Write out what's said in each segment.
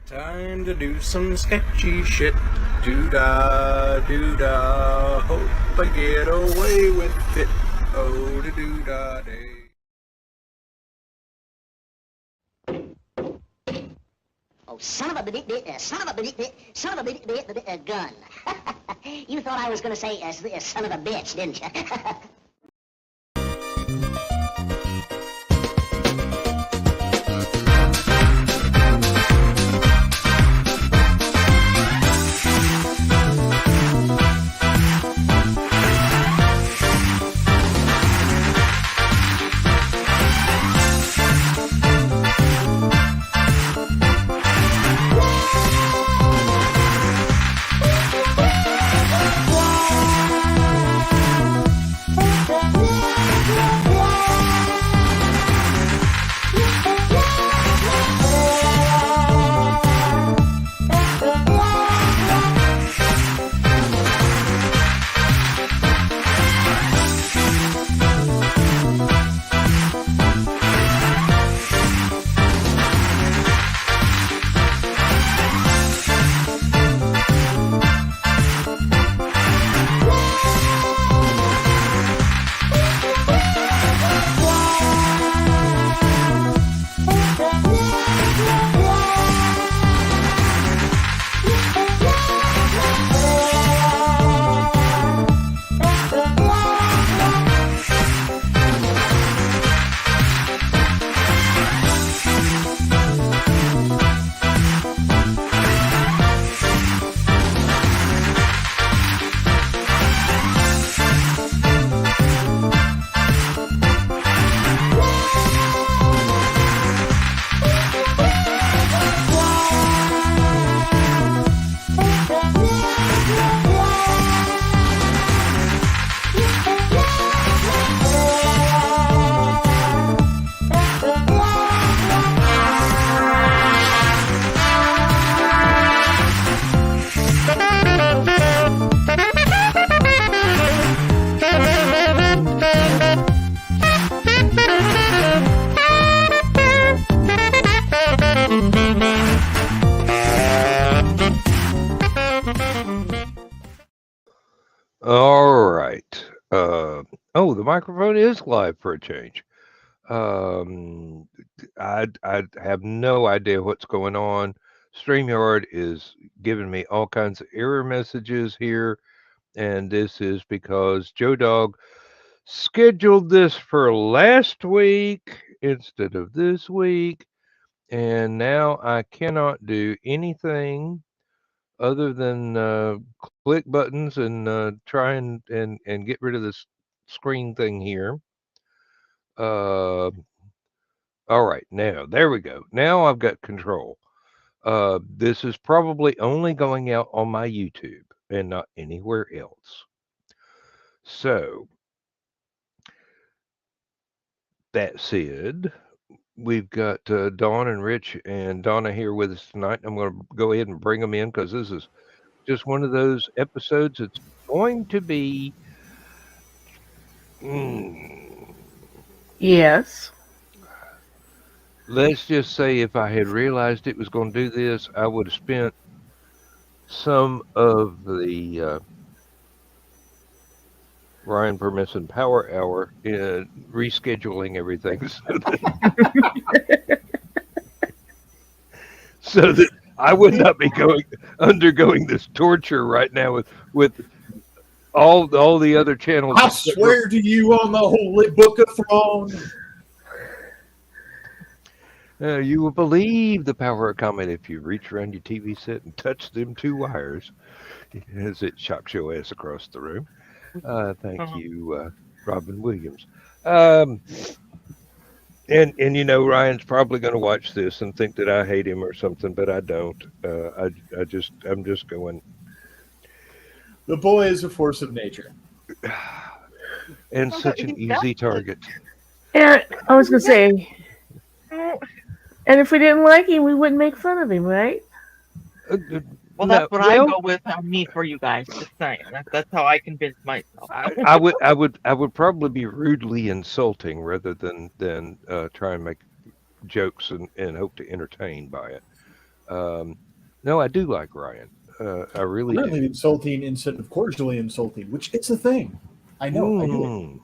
Time to do some sketchy shit. Doo-dah, doo-dah. Hope I get away with it. Oh, da doo-dah day. Oh, son of a gun. You thought I was going to say son of a bitch, didn't you? All right. Oh, the microphone is live for a change. I have no idea what's going on. StreamYard is giving me all kinds of error messages here, and this is because Joe Dog scheduled this for last week instead of this week, and now I cannot do anything other than click buttons and try and get rid of this screen thing here. All right, now there we go. Now I've got control. This is probably only going out on my YouTube and not anywhere else. So that said, we've got Dawn and Rich and Donna here with us tonight. I'm going to go ahead and bring them in because this is just one of those episodes that's going to be. Yes. Let's just say if I had realized it was going to do this, I would have spent some of the Ryan Permisson Power Hour in rescheduling everything so that I would not be undergoing this torture right now with all the other channels. I swear to you on the Holy Book of Throne. You will believe the power of comment if you reach around your TV set and touch them two wires as it shocks your ass across the room. Thank you, Robin Williams. And you know, Ryan's probably going to watch this and think that I hate him or something, but I don't. I'm just going. The boy is a force of nature. And such an easy target. And I was going to say, and if we didn't like him, we wouldn't make fun of him, right? Well, that's what I go with on me for you guys. Just saying. That's how I convince myself. I would probably be rudely insulting rather than try and make jokes and hope to entertain by it. No, I do like Ryan. I really Currently do. insulting instead of cordially insulting, which it's a thing. I know, I do it. Mm.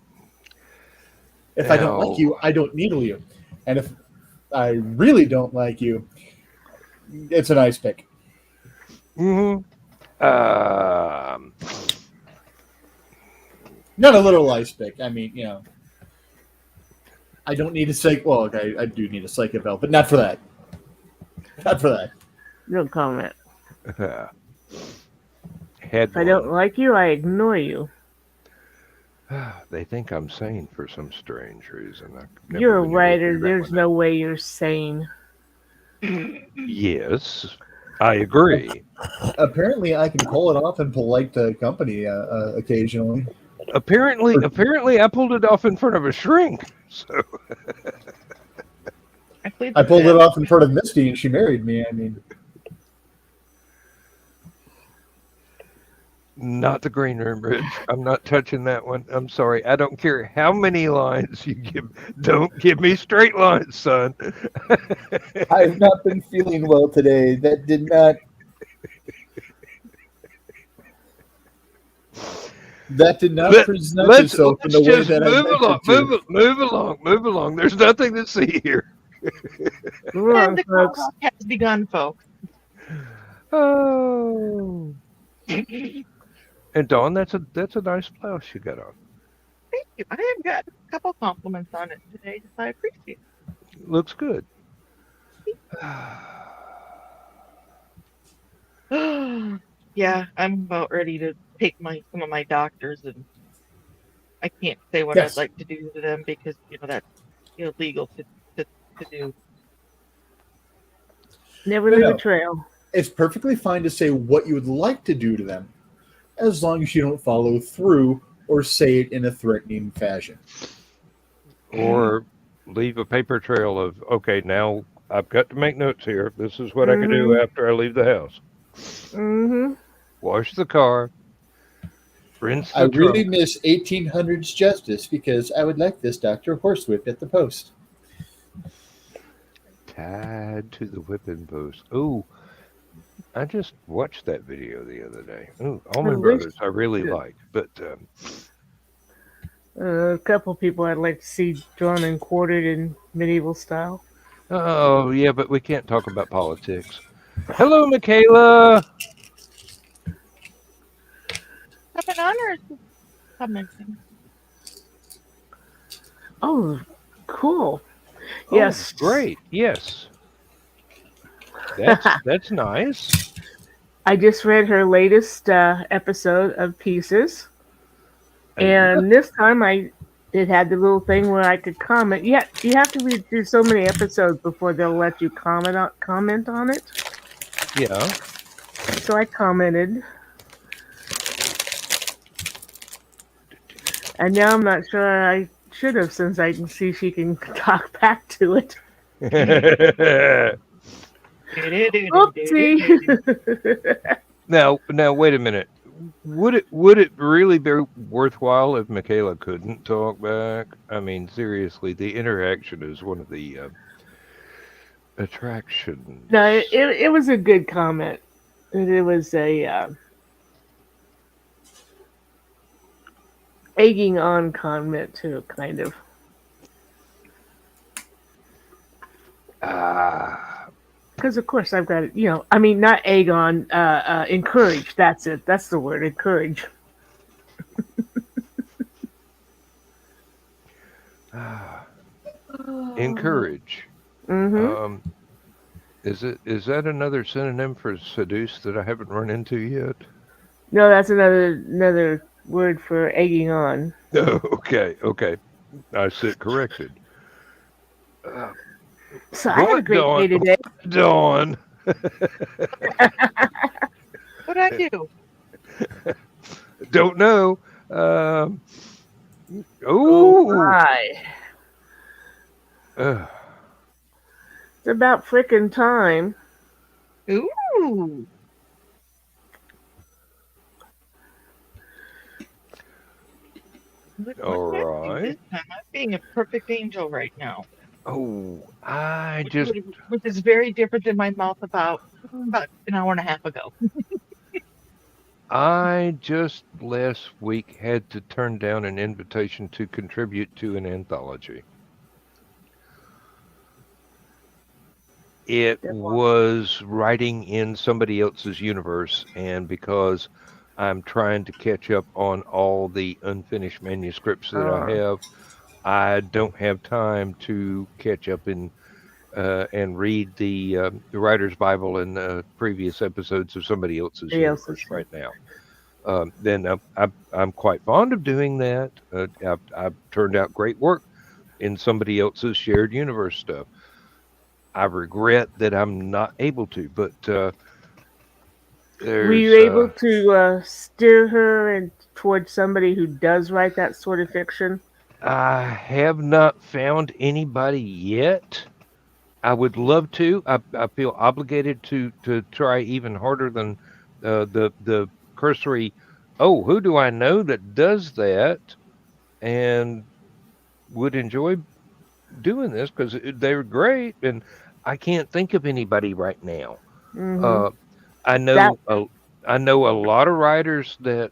If I don't like Now, you, I don't needle you. And if I really don't like you, it's an ice pick. mhm. Um, Not a little ice pick. I mean, I don't need a psych. Well, okay, I do need a psych eval, but not for that. Not for that. No comment. had If I don't one. like you, I ignore you. They think I'm sane for some strange reason. I've never You're a been able to writer. figure that There's one out. no way you're sane. Yes, I agree. Apparently, I can pull it off in polite company occasionally. Apparently, I pulled it off in front of a shrink. So plead I the pulled it fifth. off in front of Misty, and she married me. I mean, not the green room, Rich. I'm not touching that one. I'm sorry. I don't care how many lines you give. Don't give me straight lines, son. I've not been feeling well today. That did not. That did not present itself in the way just that I move meant along, it to. move along. There's nothing to see here. Move And on, the folks. call has begun, folks. Oh. Thank And Dawn, that's a nice blouse you got on. you. I have got a couple compliments on it today, so I appreciate Looks good. it. Yeah, I'm about ready to take some of my doctors, and I can't say what I'd Yes. like to do to them because that's illegal to do. Never No, leave no. a trail. It's perfectly fine to say what you would like to do to them, as long as you don't follow through or say it in a threatening fashion. Or leave a paper trail of, okay, now I've got to make notes here. This is what I can do after I leave the house. Mm-hmm. Wash the car. Rinse I the trunk. really miss 1800s justice because I would like this Dr. Horsewhip at the post. Tied to the whipping post. Ooh, I just watched that video the other day. Ooh, Allman Brothers I really like, but A couple people I'd like to see drawn and quartered in medieval style. oh yeah, but we can't talk about politics. Hello, Michaela. Have an honor commenting. Oh, cool. Oh, Yes. great. Yes. That's nice. I just read her latest episode of Pieces. And this time it had the little thing where I could comment. Yeah, you have to read through so many episodes before they'll let you comment on it. Yeah. So I commented. And now I'm not sure I should have, since I can see she can talk back to it. Oopsie. Now, wait a minute. Would it really be worthwhile if Michaela couldn't talk back? I mean, seriously, the interaction is one of the attractions. No, it was a good comment. It was a egging on comment too, kind of. Because of course I've got it. I mean, not egg on, encourage. That's it. That's the word, encourage. Encourage. Mm-hmm. Is that another synonym for seduce that I haven't run into yet? No, that's another word for egging on. Oh, okay. I sit corrected. So I had a great day today. Dawn. What'd I do? Don't know. Oh my. Uh, It's about frickin' time. Ooh. all right. I'm being a perfect angel right now. Oh, I just which is very different than my mouth about an hour and a half ago. I just last week had to turn down an invitation to contribute to an anthology. It was writing in somebody else's universe, and because I'm trying to catch up on all the unfinished manuscripts that I have, I don't have time to catch up and read the writer's Bible and previous episodes of somebody else's Somebody else's, universe right now. Then I'm quite fond of doing that. I've turned out great work in somebody else's shared universe stuff. I regret that I'm not able to, but Were you there's able to steer her towards somebody who does write that sort of fiction? I have not found anybody yet. I would love to. I feel obligated to try even harder than the cursory. Oh, who do I know that does that and would enjoy doing this because they're great, and I can't think of anybody right now. Mm-hmm. Uh, I That know I know a lot of writers that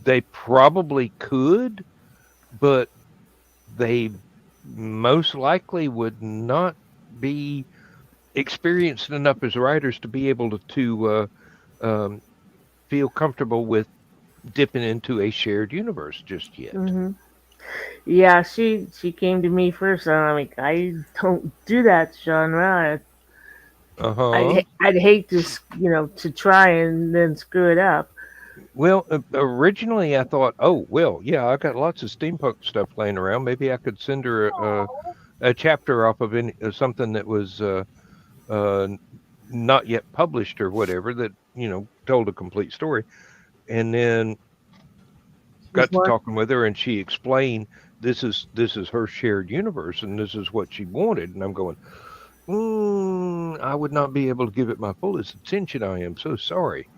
they probably could, but they most likely would not be experienced enough as writers to be able to feel comfortable with dipping into a shared universe just yet. Mm-hmm. Yeah, she came to me first, and I'm like, I don't do that genre. Uh-huh. I'd hate to to try and then screw it up. Well, originally I thought, oh, well, yeah, I got lots of steampunk stuff laying around. Maybe I could send her a chapter off of something that was uh, not yet published or whatever that told a complete story. And then She's got to more. talking with her, and she explained this is her shared universe, and this is what she wanted. And I'm going, I would not be able to give it my fullest attention. I am so sorry.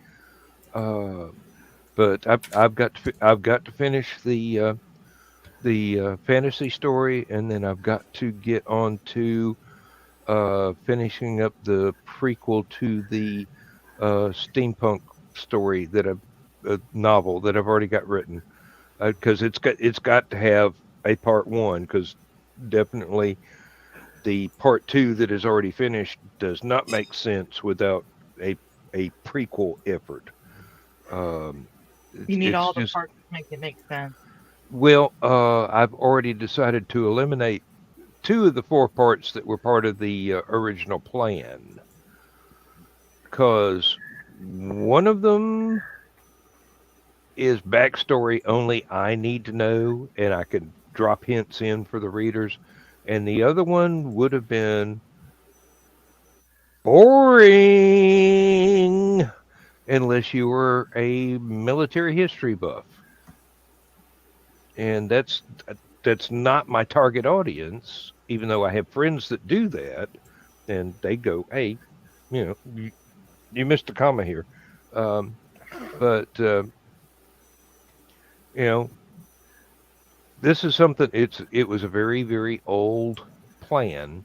Uh, but I've got to finish the fantasy story, and then I've got to get on to finishing up the prequel to the steampunk story that a novel that I've already got written because it's got to have a part one because definitely the part two that is already finished does not make sense without a a prequel effort. Um, You need it's all the just parts to make it make sense. well, I've already decided to eliminate two of the four parts that were part of the original plan because one of them is backstory only I need to know, and I can drop hints in for the readers, and the other one would have been boring unless you were a military history buff, and that's not my target audience. Even though I have friends that do that, and they go, "Hey, you missed a comma here," but you know, this is something. It was a very very old plan,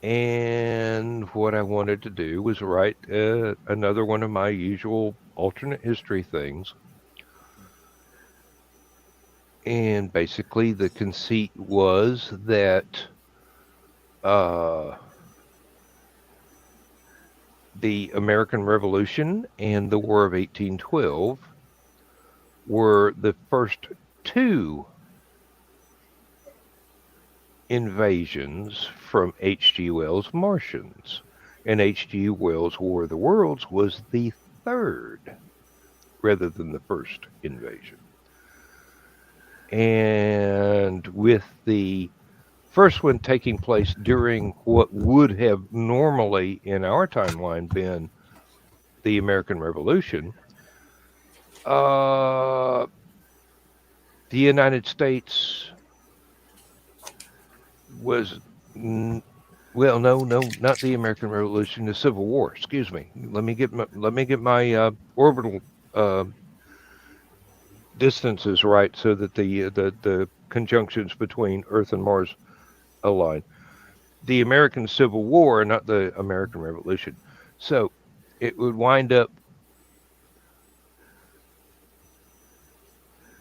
and what I wanted to do was write another one of my usual alternate history things. And basically, the conceit was that uh, the American Revolution and the War of 1812 were the first two invasions from H.G. Wells' Martians. And H.G. Wells' War of the Worlds was the third rather than the first invasion. And with the first one taking place during what would have normally in our timeline been the American Revolution, uh, the United States was well, no, not the American Revolution, the Civil War. Excuse me. Let me get my orbital distances right, so that the conjunctions between Earth and Mars align. The American Civil War, not the American Revolution. So it would wind up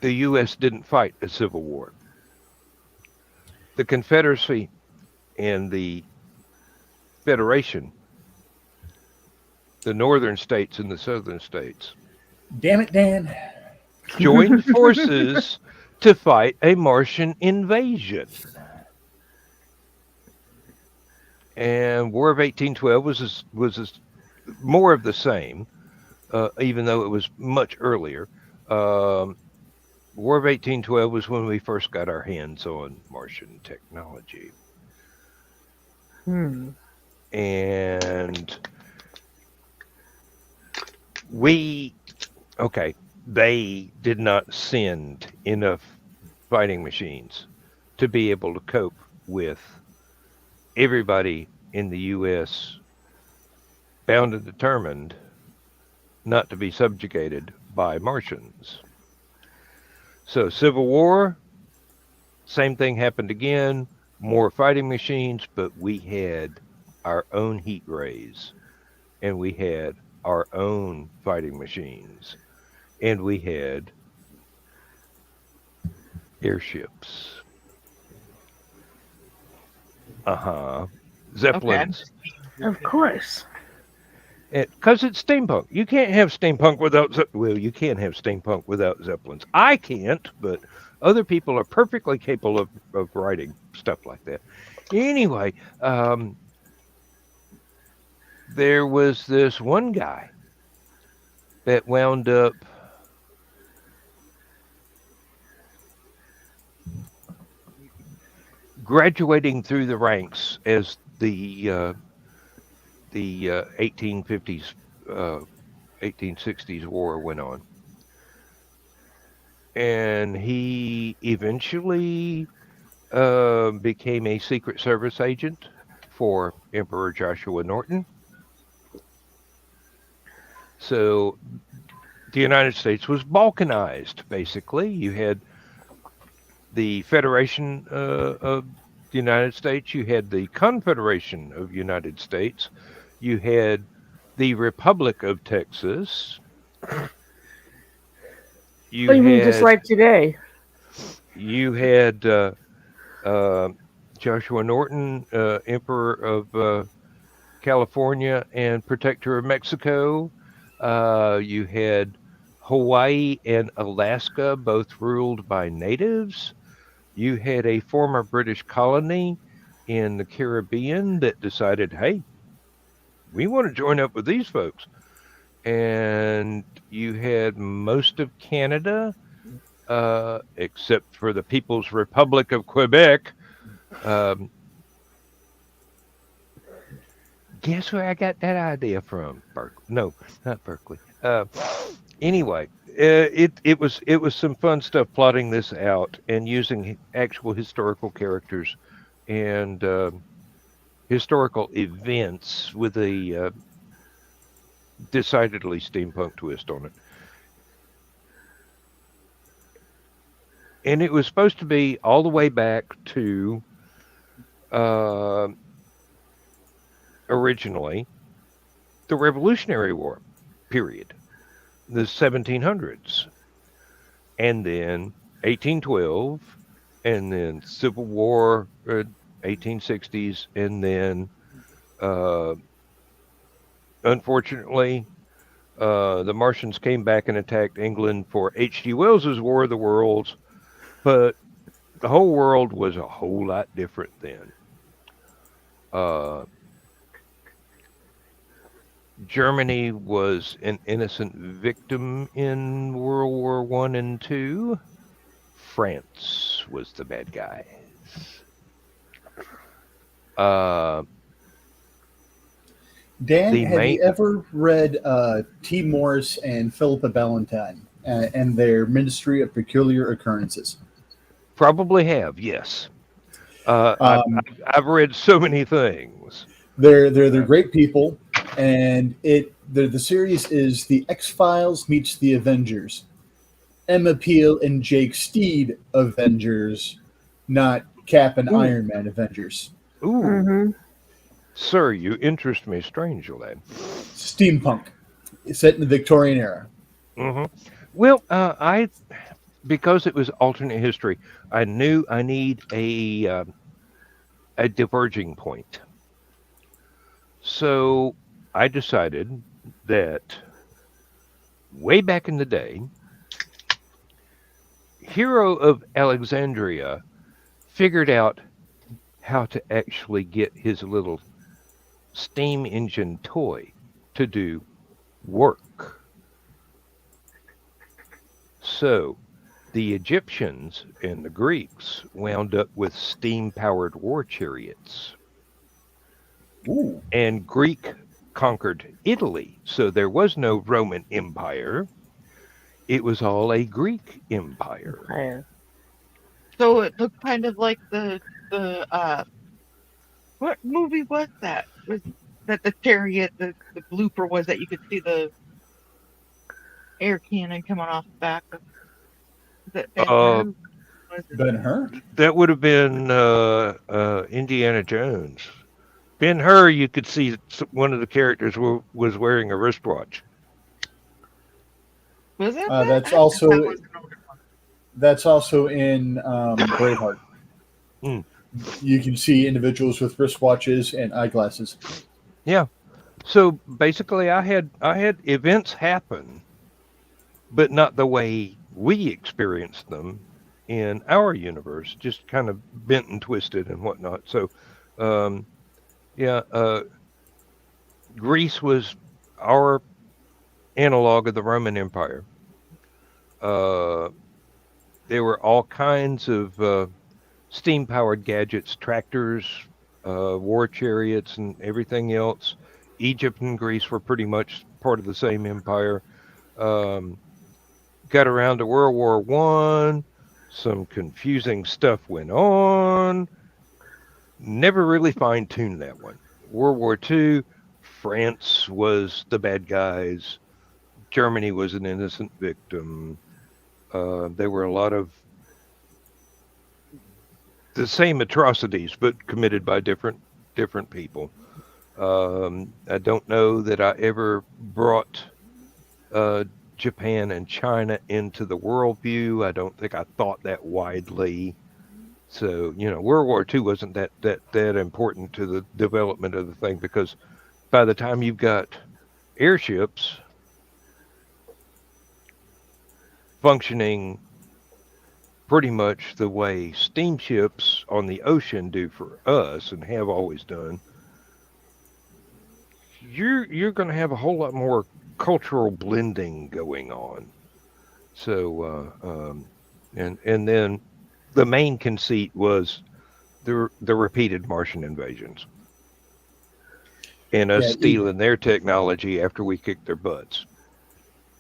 the U.S. didn't fight a civil war. The Confederacy and the Federation, the northern states and the southern states, Damn it, Dan. joined forces to fight a Martian invasion. And War of 1812 was more of the same, even though it was much earlier. War of 1812 was when we first got our hands on Martian technology. And they did not send enough fighting machines to be able to cope with everybody in the U.S. bound and determined not to be subjugated by Martians. So Civil War, same thing happened again, more fighting machines, but we had our own heat rays, and we had our own fighting machines, and we had airships. Zeppelins. Okay. Of course. Because it's steampunk. You can't have steampunk without... Well, you can have steampunk without Zeppelins. I can't, but other people are perfectly capable of writing stuff like that. Anyway, there was this one guy that wound up graduating through the ranks as the 1850s, 1860s war went on. And he eventually became a Secret Service agent for Emperor Joshua Norton. So the United States was balkanized, basically. You had the Federation of the United States, you had the Confederation of United States, you had the Republic of Texas. You mean just like today? You had Joshua Norton, Emperor of California and Protector of Mexico. You had Hawaii and Alaska, both ruled by natives. You had a former British colony in the Caribbean that decided, hey, we want to join up with these folks. And you had most of Canada, except for the People's Republic of Quebec. Guess where I got that idea from? Berkeley. No, not Berkeley. Anyway, it was some fun stuff plotting this out and using actual historical characters and historical events with a decidedly steampunk twist on it. And it was supposed to be all the way back to originally the Revolutionary War period, the 1700s, and then 1812, and then Civil War, 1860s, and then unfortunately the Martians came back and attacked England for H.G. Wells's War of the Worlds, but the whole world was a whole lot different then. Germany was an innocent victim in World War I and II. France was the bad guys. Dan, have you ever read T. Morris and Philippa Ballantyne and their Ministry of Peculiar Occurrences? Probably have, yes. I've read so many things. They're great people, and the series is The X-Files meets The Avengers. Emma Peel and Jake Steed Avengers, not Cap and Iron Man Avengers. Ooh, Mm-hmm. sir, you interest me strangely. Steampunk, set in the Victorian era. Hmm. Well, because it was alternate history, I knew I need a diverging point. So I decided that way back in the day, Hero of Alexandria figured out how to actually get his little steam engine toy to do work. So the Egyptians and the Greeks wound up with steam powered war chariots. Ooh. And Greek conquered Italy. So there was no Roman Empire. It was all a Greek empire. Yeah. So it looked kind of like the what movie was that? Was that the chariot? The blooper was that you could see the air cannon coming off the back of that. Was it? Ben-Hur? That would have been Indiana Jones. Ben Hur, you could see one of the characters was wearing a wristwatch. Was it? That's I also thought that was an older one. that's also in Braveheart. Hmm. You can see individuals with wristwatches and eyeglasses. Yeah. So basically, I had events happen, but not the way we experienced them in our universe, just kind of bent and twisted and whatnot. So, yeah, Greece was our analog of the Roman Empire. There were all kinds of steam-powered gadgets, tractors, war chariots, and everything else. Egypt and Greece were pretty much part of the same empire. Got around to World War One. Some confusing stuff went on. Never really fine-tuned that one. World War Two, France was the bad guys. Germany was an innocent victim. There were a lot of the same atrocities, but committed by different people. I don't know that I ever brought Japan and China into the worldview. I don't think I thought that widely. So, World War II wasn't that important to the development of the thing, because by the time you've got airships functioning pretty much the way steamships on the ocean do for us and have always done, you're going to have a whole lot more cultural blending going on. So, and then the main conceit was the repeated Martian invasions and us stealing their technology after we kicked their butts.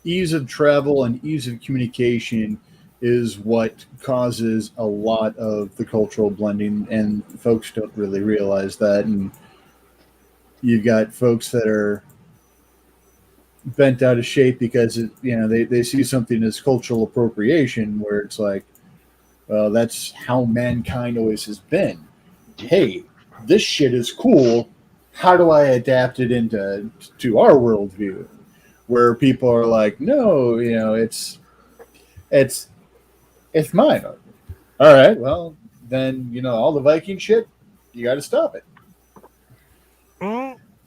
Ease of travel and ease of communication is what causes a lot of the cultural blending, and folks don't really realize that. And you've got folks that are bent out of shape because they see something as cultural appropriation, where it's like, well, that's how mankind always has been. Hey, this shit is cool. How do I adapt it to our worldview? Where people are like, no, it's mine. All right, well, then, all the Viking shit, you got to stop it.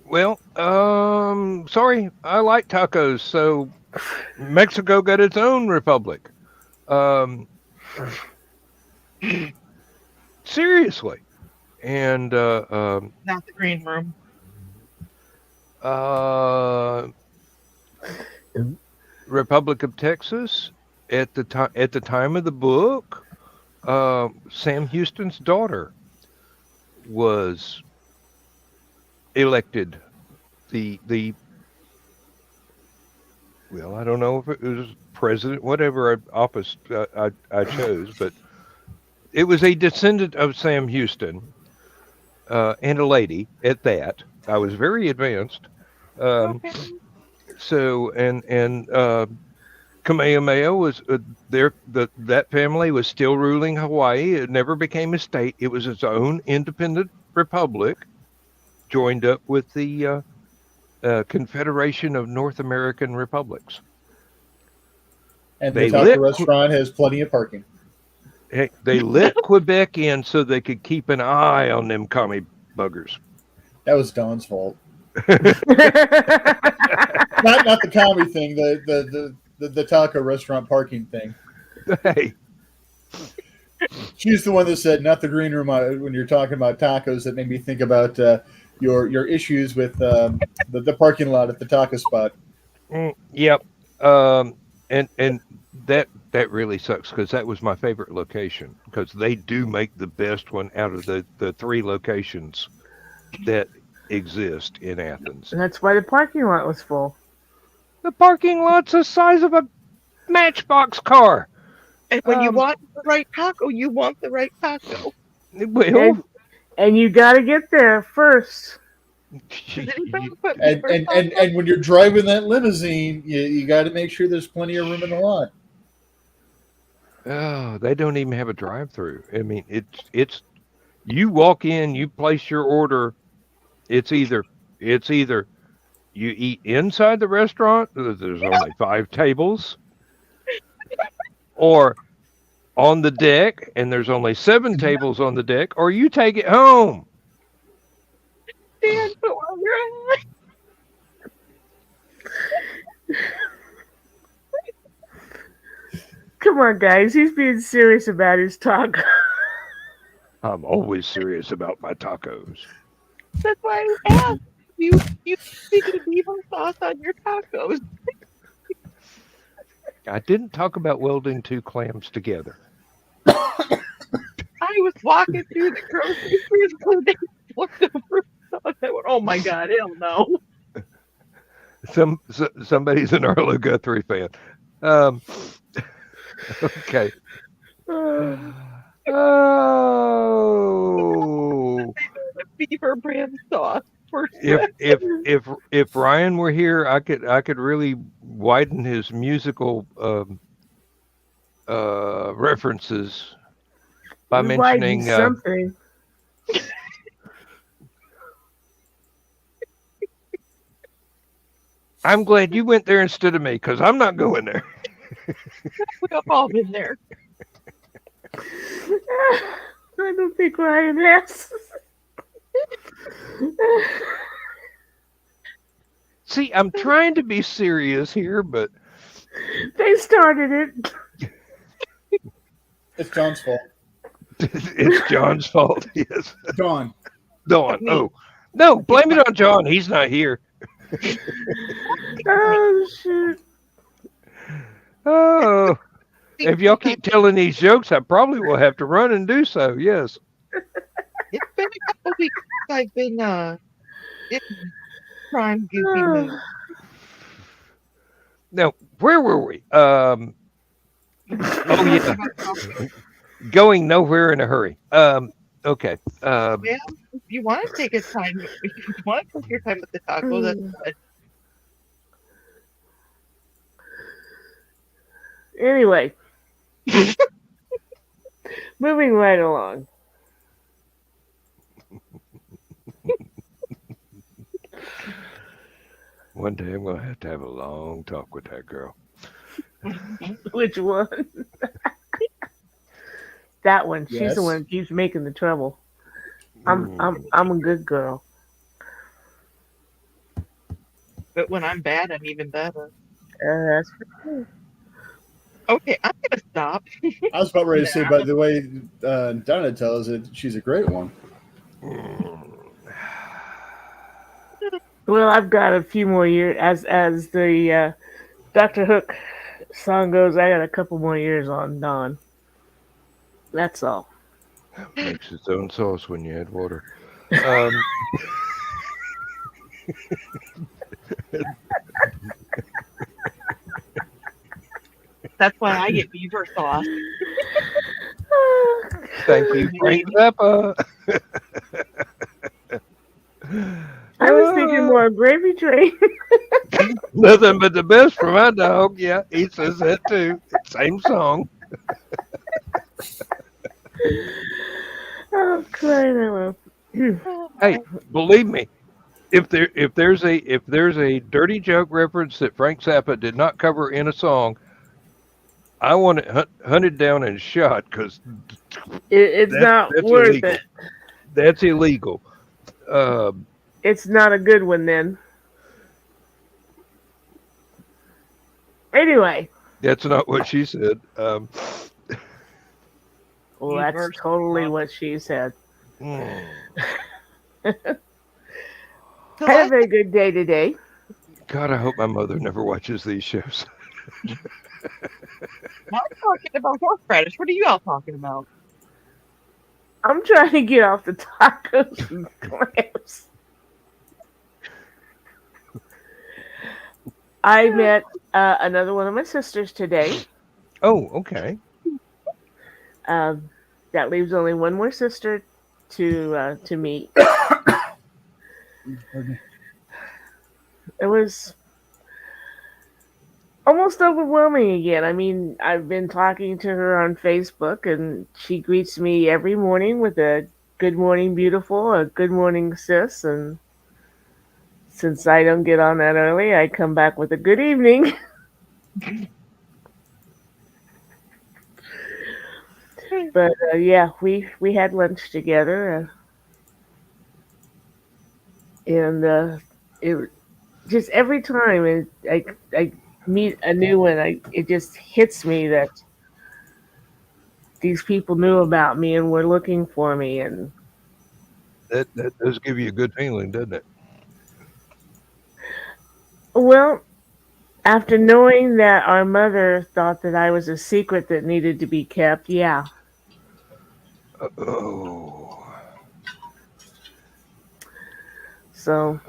Well, sorry, I like tacos, so Mexico got its own republic. Seriously. And Not the green room. Republic of Texas at the time of the book, Sam Houston's daughter was elected the well, I don't know if it was president, whatever office I chose, but it was a descendant of Sam Houston, and a lady at that. I was very advanced. Okay. So, and Kamehameha was that family was still ruling Hawaii. It never became a state. It was its own independent republic, joined up with the Confederation of North American Republics. And They the taco lit restaurant has plenty of parking. they let Quebec in so they could keep an eye on them commie buggers. That was Dawn's fault. Not the comedy thing. The taco restaurant parking thing. Hey, She's the one that said, not the green room when you're talking about tacos. That made me think about your issues with the parking lot at the taco spot. yep, and that really sucks because that was my favorite location because they do make the best one out of the three locations that exist in Athens. And that's why the parking lot was full. The parking lot's the size of a Matchbox car. And when you want the right taco, you want the right taco. Well, And you got to get there first. And when you're driving that limousine, you got to make sure there's plenty of room in the lot. oh, they don't even have a drive-through. I mean, it's you walk in, you place your order. It's either you eat inside the restaurant. There's only 5 tables, or on the deck, and there's only 7 tables on the deck, or you take it home. Dan, put on your eye. Come on, guys. He's being serious about his taco. I'm always serious about my tacos. That's why I asked you speaking of beaver sauce on your tacos. I didn't talk about welding 2 clams together. I was walking through the grocery store and they looked over and I went, oh my God, hell no. Somebody's an Arlo Guthrie fan. Okay. Oh. Beaver brand sauce. If Ryan were here, I could really widen his musical references by mentioning something. I'm glad you went there instead of me because I'm not going there. We've all been there. I don't think Ryan has. See, I'm trying to be serious here, but they started it. It's John's fault. It's John's fault. Yes, Dawn. Oh, no, blame it on John. He's not here. Oh shit. Oh, if y'all keep telling these jokes, I probably will have to run and do so. Yes. It's been a couple weeks since I've been in prime goofy mood. Now, where were we? Oh yeah, going nowhere in a hurry. Okay. Well, if you want to take a time, if you want to take your time with the taco, that's good. Anyway, moving right along. One day I'm gonna have a long talk with that girl. Which one? That one. She's Yes. the one who keeps making the trouble. I'm a good girl. But when I'm bad, I'm even better. That's for sure. Okay, I'm gonna stop. I was about ready to say, by the way, Donna tells it, she's a great one. Well, I've got a few more years. As the Dr. Hook song goes, I got a couple more years on Dawn. That's all. Makes its own sauce when you add water. That's why I get beaver sauce. Thank you, Frank Zappa. I was thinking more of Gravy Train. Nothing but the best for my dog. Yeah, he says that too. Same song. Oh, crying out loud. Oh, Hey, believe me, if there's a dirty joke reference that Frank Zappa did not cover in a song, I want it hunted down and shot because It's that's not that's worth it. illegal. That's illegal. Uh, It's not a good one then. Anyway, that's not what she said. well, he's that's worse. totally what she said. Mm, So Had a last very good day today. God, I hope my mother never watches these shows. I'm talking about horseradish. What are you all talking about? I'm trying to get off the tacos and clams. I met another one of my sisters today. Oh, okay. Um, that leaves only one more sister to meet. Pardon me. It was almost overwhelming again. I mean, I've been talking to her on Facebook, and she greets me every morning with a "Good morning, beautiful," a "Good morning, sis," and since I don't get on that early, I come back with a "Good evening." But yeah, we had lunch together, and it just every time I meet a new one, it just hits me that these people knew about me and were looking for me, and That does give you a good feeling, doesn't it? well, after knowing that our mother thought that I was a secret that needed to be kept, yeah. Oh, So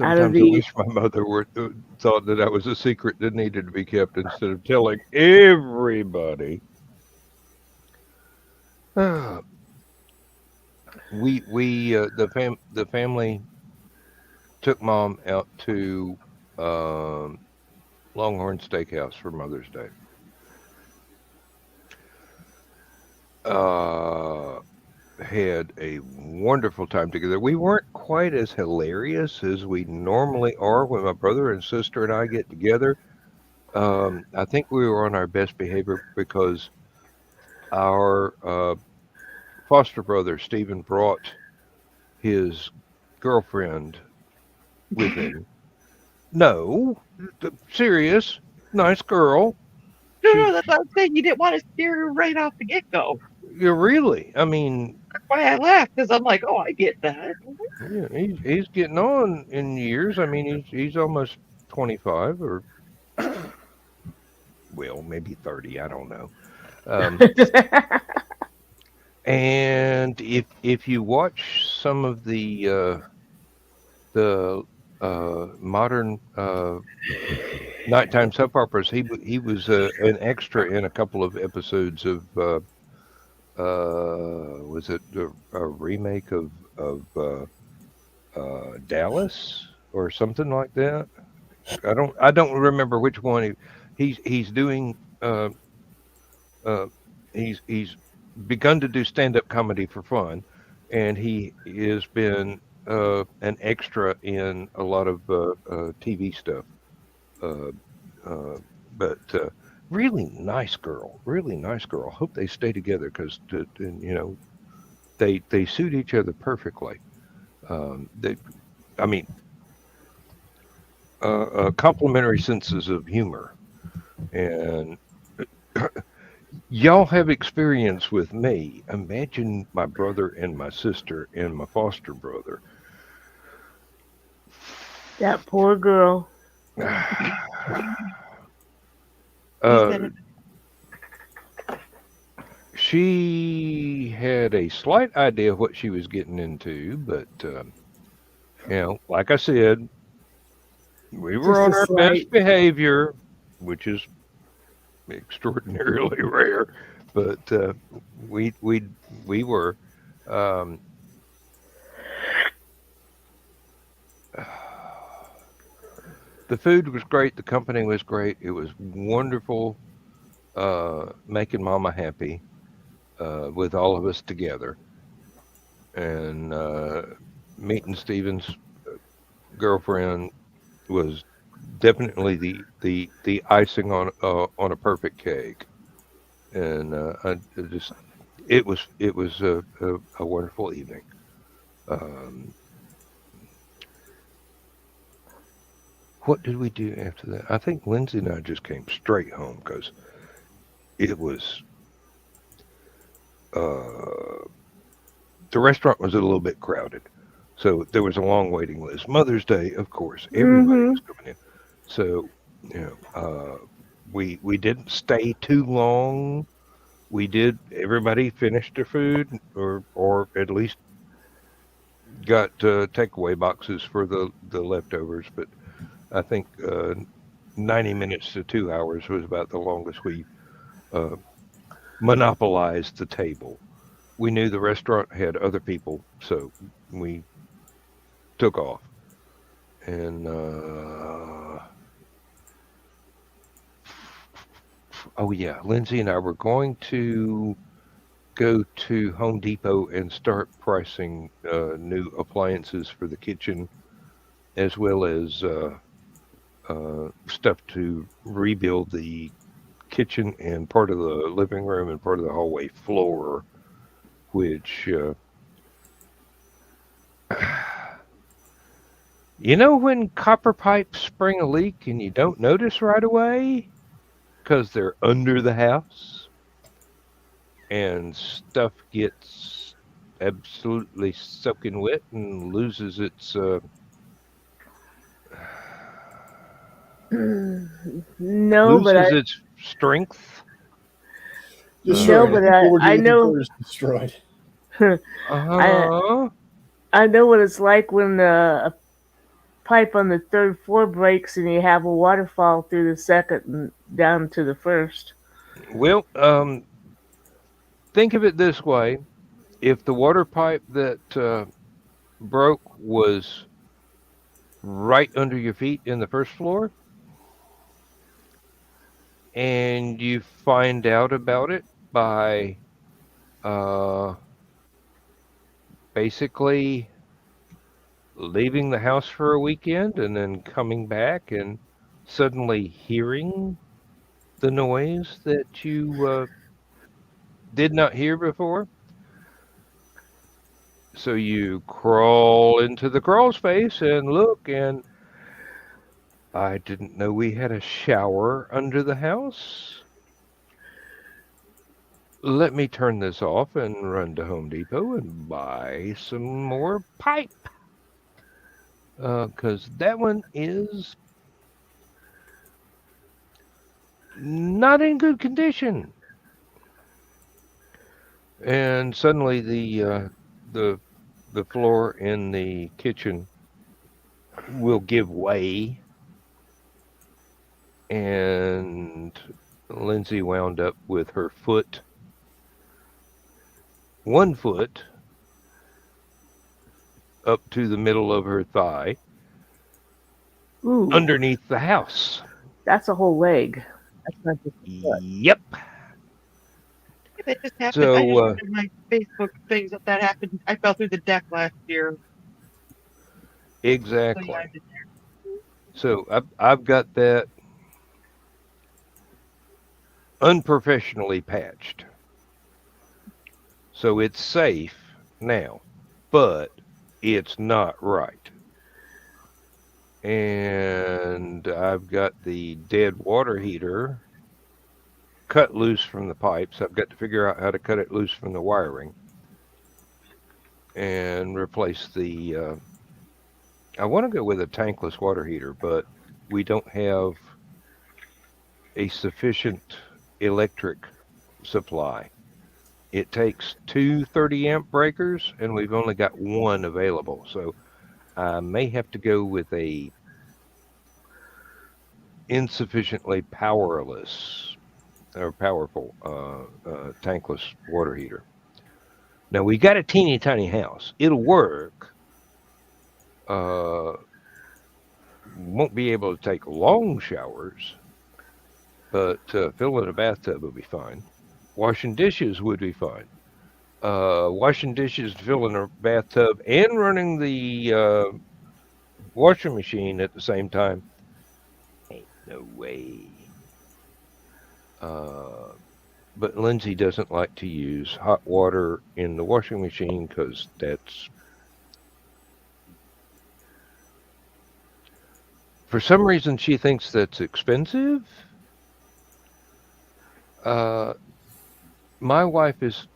out of sometimes I the wish my mother thought that I was a secret that needed to be kept instead of telling everybody. The family took mom out to um, Longhorn Steakhouse for Mother's Day. Uh, had a wonderful time together. We weren't quite as hilarious as we normally are when my brother and sister and I get together. I think we were on our best behavior because our foster brother Stephen brought his girlfriend with him. No, serious, nice girl. No, She, that's what I'm saying. You didn't want to scare her right off the get go. you really, I mean, That's why I laughed because I'm like, oh, I get that. yeah, he's getting on in years. I mean, he's almost 25 or well, maybe 30. I don't know. Um, and if you watch some of the modern nighttime soap operas, he was an extra in a couple of episodes of was it a remake of Dallas or something like that? I don't remember which one he's doing. Uh, he's begun to do stand up comedy for fun, and he has been an extra in a lot of TV stuff. Uh, uh, but really nice girl, really nice girl. Hope they stay together because they suit each other perfectly. They, I mean, complementary senses of humor, and y'all have experience with me. Imagine my brother and my sister and my foster brother. that poor girl. He's uh, been she had a slight idea of what she was getting into, but like I said, we were Just on a our slight. best behavior, which is extraordinarily rare, but we were. Um, The food was great. The company was great. It was wonderful, making Mama happy with all of us together, and meeting Steven's girlfriend was definitely the icing on a perfect cake. And I just it was a wonderful evening. Um, what did we do after that? I think Lindsay and I just came straight home because it was uh, the restaurant was a little bit crowded, so there was a long waiting list. Mother's Day, of course, everybody Mm-hmm. was coming in. So you know, we didn't stay too long. We did. Everybody finished their food, or at least got takeaway boxes for the leftovers. But I think 90 minutes to 2 hours was about the longest we uh, monopolized the table. We knew the restaurant had other people, so we took off. And oh yeah, Lindsay and I were going to go to Home Depot and start pricing new appliances for the kitchen, as well as stuff to rebuild the kitchen and part of the living room and part of the hallway floor, which you know when copper pipes spring a leak and you don't notice right away because they're under the house and stuff gets absolutely soaking wet and loses its No, but loses its strength. no, Destroyed. I but think the word I you're looking know for is destroyed. I Uh-huh. I know what it's like when a pipe on the third floor breaks and you have a waterfall through the second and down to the first. Well, think of it this way: if the water pipe that broke was right under your feet in the first floor, and you find out about it by uh, basically leaving the house for a weekend and then coming back and suddenly hearing the noise that you did not hear before. So you crawl into the crawl space and look, and I didn't know we had a shower under the house. Let me turn this off and run to Home Depot and buy some more pipe. Because that one is not in good condition. And suddenly the the floor in the kitchen will give way, and Lindsay wound up with her foot, 1 foot up to the middle of her thigh, Ooh, underneath the house. that's a whole leg. That's not just a foot. Yep. That just happened. I just So read in my Facebook things that happened. I fell through the deck last year. So yeah, I exactly. did. So I've got that unprofessionally patched. So it's safe now, but it's not right. And I've got the dead water heater cut loose from the pipes. I've got to figure out how to cut it loose from the wiring and replace the. I want to go with a tankless water heater, but we don't have a sufficient electric supply. It takes two 30-amp breakers, and we've only got one available. So I may have to go with a insufficiently powerless or powerful tankless water heater. Now we got a teeny tiny house. It'll work, uh, won't be able to take long showers, but filling a bathtub will be fine. Washing dishes would be fine. Washing dishes, filling a bathtub, and running the washing machine at the same time. Ain't no way. But Lindsay doesn't like to use hot water in the washing machine because that's, for some reason, she thinks that's expensive. My wife is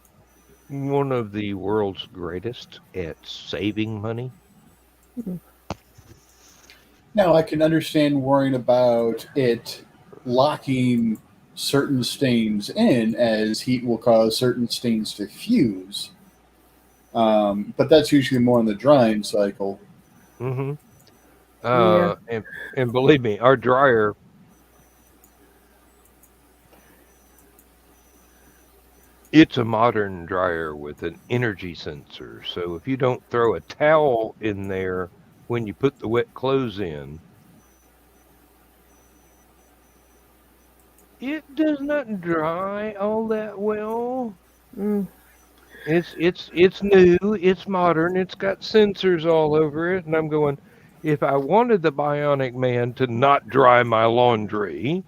one of the world's greatest at saving money. Now, I can understand worrying about it locking certain stains in, as heat will cause certain stains to fuse. But that's usually more in the drying cycle. Mm-hmm. Yeah. And believe me, our dryer, it's a modern dryer with an energy sensor. So if you don't throw a towel in there when you put the wet clothes in, it does not dry all that well. Mm. It's new, it's modern, it's got sensors all over it, and I'm going, if I wanted the Bionic Man to not dry my laundry,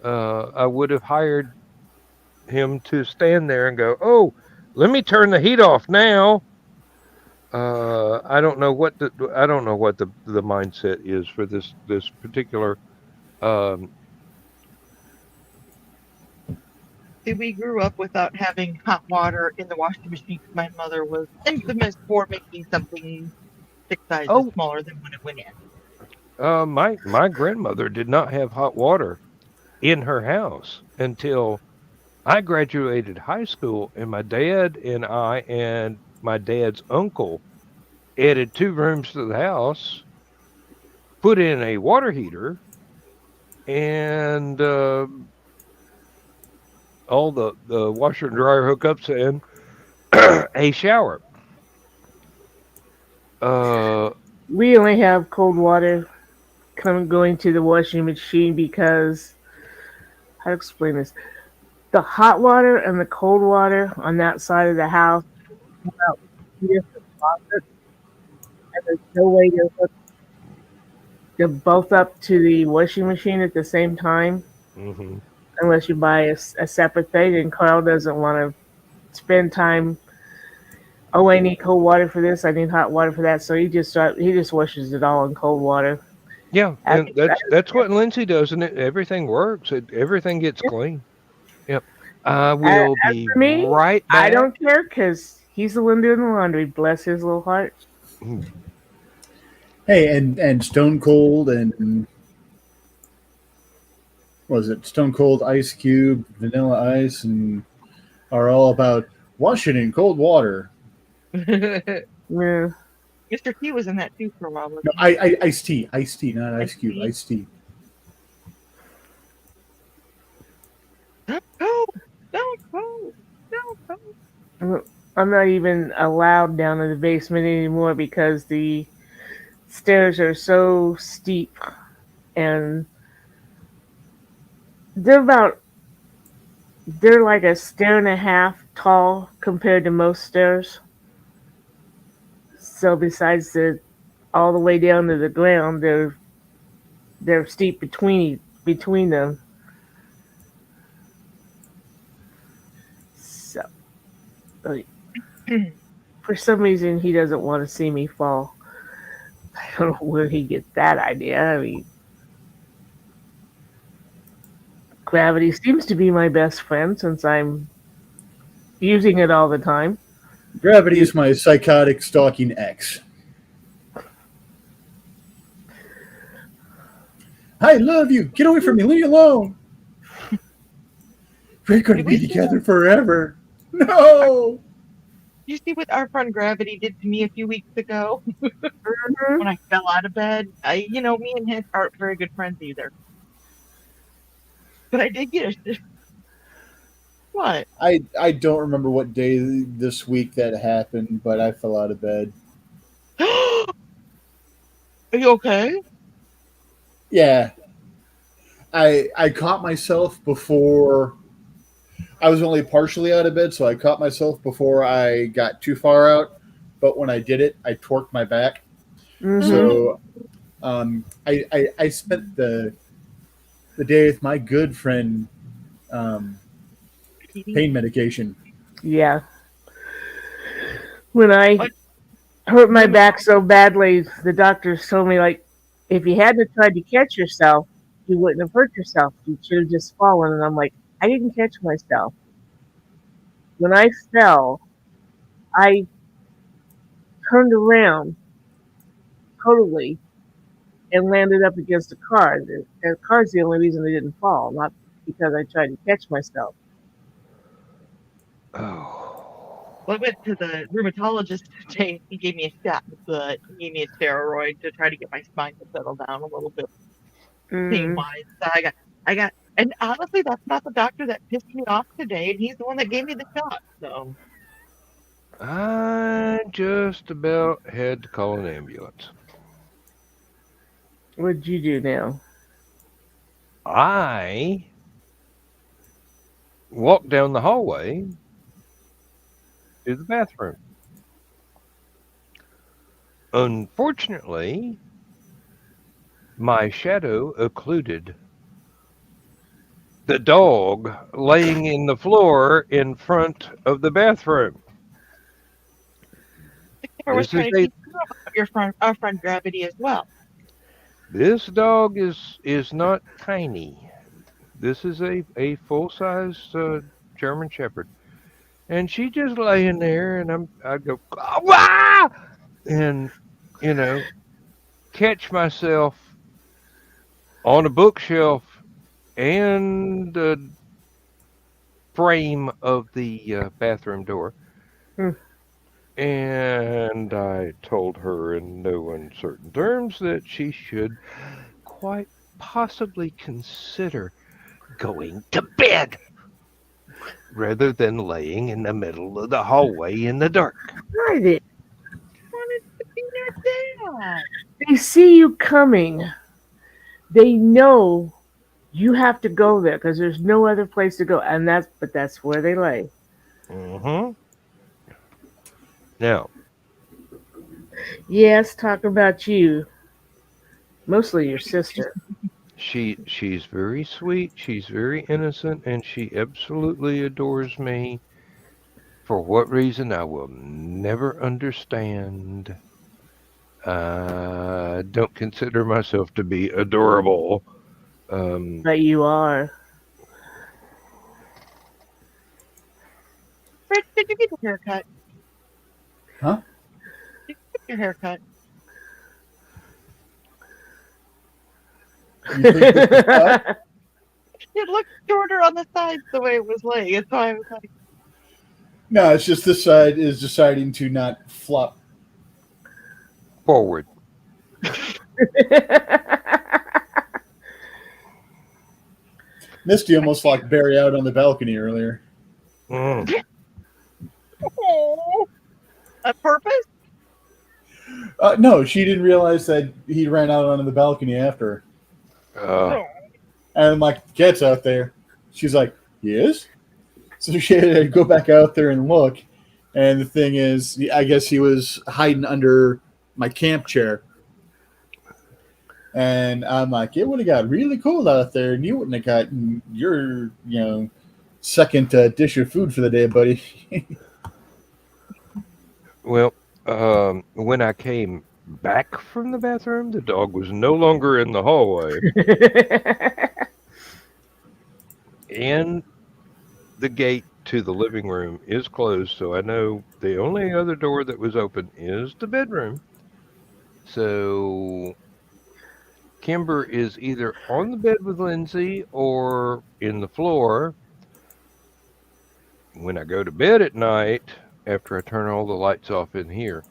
I would have hired him to stand there and go, "Oh, let me turn the heat off now." I don't know what the mindset is for this particular. Um, See, we grew up without having hot water in the washing machine. My mother was infamous for making something 6 sizes oh, smaller than when it went in. my grandmother did not have hot water in her house until I graduated high school, and my dad and I and my dad's uncle added 2 rooms to the house, put in a water heater, and all the washer and dryer hookups and a shower. Uh, We only have cold water going to the washing machine because, how to explain this? The hot water and the cold water on that side of the house come out two different faucets, and there's no way to hook them both up to the washing machine at the same time mhm. unless you buy a separate thing. And Carl doesn't want to spend time. Oh, I need cold water for this. I need hot water for that. So he just washes it all in cold water. Yeah, As, and that's what Lindsay does, and everything works. Everything gets clean. Yep. I as will be for me, right I back. don't care because he's the one doing the laundry. Bless his little heart. Mm. Hey, and Stone Cold and was it Stone Cold Ice Cube, Vanilla Ice, and are all about wash it in cold water. Mr. Yeah. T was in that too for a while. No, iced tea, not Ice Cube, iced tea. Don't go, don't go, don't go. I'm not even allowed down in the basement anymore because the stairs are so steep and they're about they're like a stair and a half tall compared to most stairs. So besides the all the way down to the ground, they're steep between them. So like, for some reason he doesn't want to see me fall. I don't know where he gets that idea. I mean, gravity seems to be my best friend since I'm using it all the time. Gravity is my psychotic stalking ex. I love you. Get away from me. Leave me alone. We're going to be together forever. No. You see what our friend Gravity did to me a few weeks ago when I fell out of bed? Me and him aren't very good friends either. But I did get a. What? I don't remember what day this week that happened, but I fell out of bed. Are you okay? Yeah, I caught myself before I was only partially out of bed, so I caught myself before I got too far out. But when I did it, I torqued my back. Mm-hmm. So I spent the day with my good friend um, pain medication. Yeah. When I What hurt my back rheumatologist? so badly, the doctors told me, like, if you hadn't tried to catch yourself, you wouldn't have hurt yourself. You should have just fallen. And I'm like, I didn't catch myself. When I fell, I turned around totally and landed up against a car. The car's the only reason I didn't fall, not because I tried to catch myself. Oh. Well, I went to the rheumatologist today. He gave me a shot in the butt. He gave me a steroid to try to get my spine to settle down a little bit pain Mm, wise. So and honestly, that's not the doctor that pissed me off today. And he's the one that gave me the shot. So I just about had to call an ambulance. what'd you do now? I walked down the hallway to the bathroom. Unfortunately, my shadow occluded the dog laying in the floor in front of the bathroom. the camera was This is trying to a teach you about your friend gravity as well. this dog is not tiny. This is a full size German Shepherd, and she just laying there, and I go "Ah!" and you know catch myself on a bookshelf and the frame of the bathroom door. Hmm. And I told her in no uncertain terms that she should quite possibly consider going to bed rather than laying in the middle of the hallway in the dark. I did. Wanted to be your dad. They see you coming. They know you have to go there because there's no other place to go, and that's where they lay. Hmm. Now, Yes, talk about you, mostly your sister. she's very sweet, she's very innocent, and she absolutely adores me. For what reason I will never understand. I don't consider myself to be adorable. Um, But you are. Fred, did you get your haircut? Huh? Did you get your haircut? You think this is cut? It looked shorter on the sides the way it was laying. And so I was like, No, it's just this side is deciding to not flop. forward. Misty I almost can't. locked Barry out on the balcony earlier. Mm. Oh, on purpose? No, she didn't realize that he ran out onto the balcony after her. Uh, Oh. And I'm like, the cat's out there. She's like, he is? So she had to go back out there and look. And the thing is, I guess he was hiding under my camp chair. And I'm like, it would have got really cold out there, and you wouldn't have gotten your, second dish of food for the day, buddy. well, when I came back from the bathroom, the dog was no longer in the hallway, and the gate to the living room is closed, so I know the only other door that was open is the bedroom. So Kimber is either on the bed with Lindsay or in the floor. When I go to bed at night, after I turn all the lights off in here,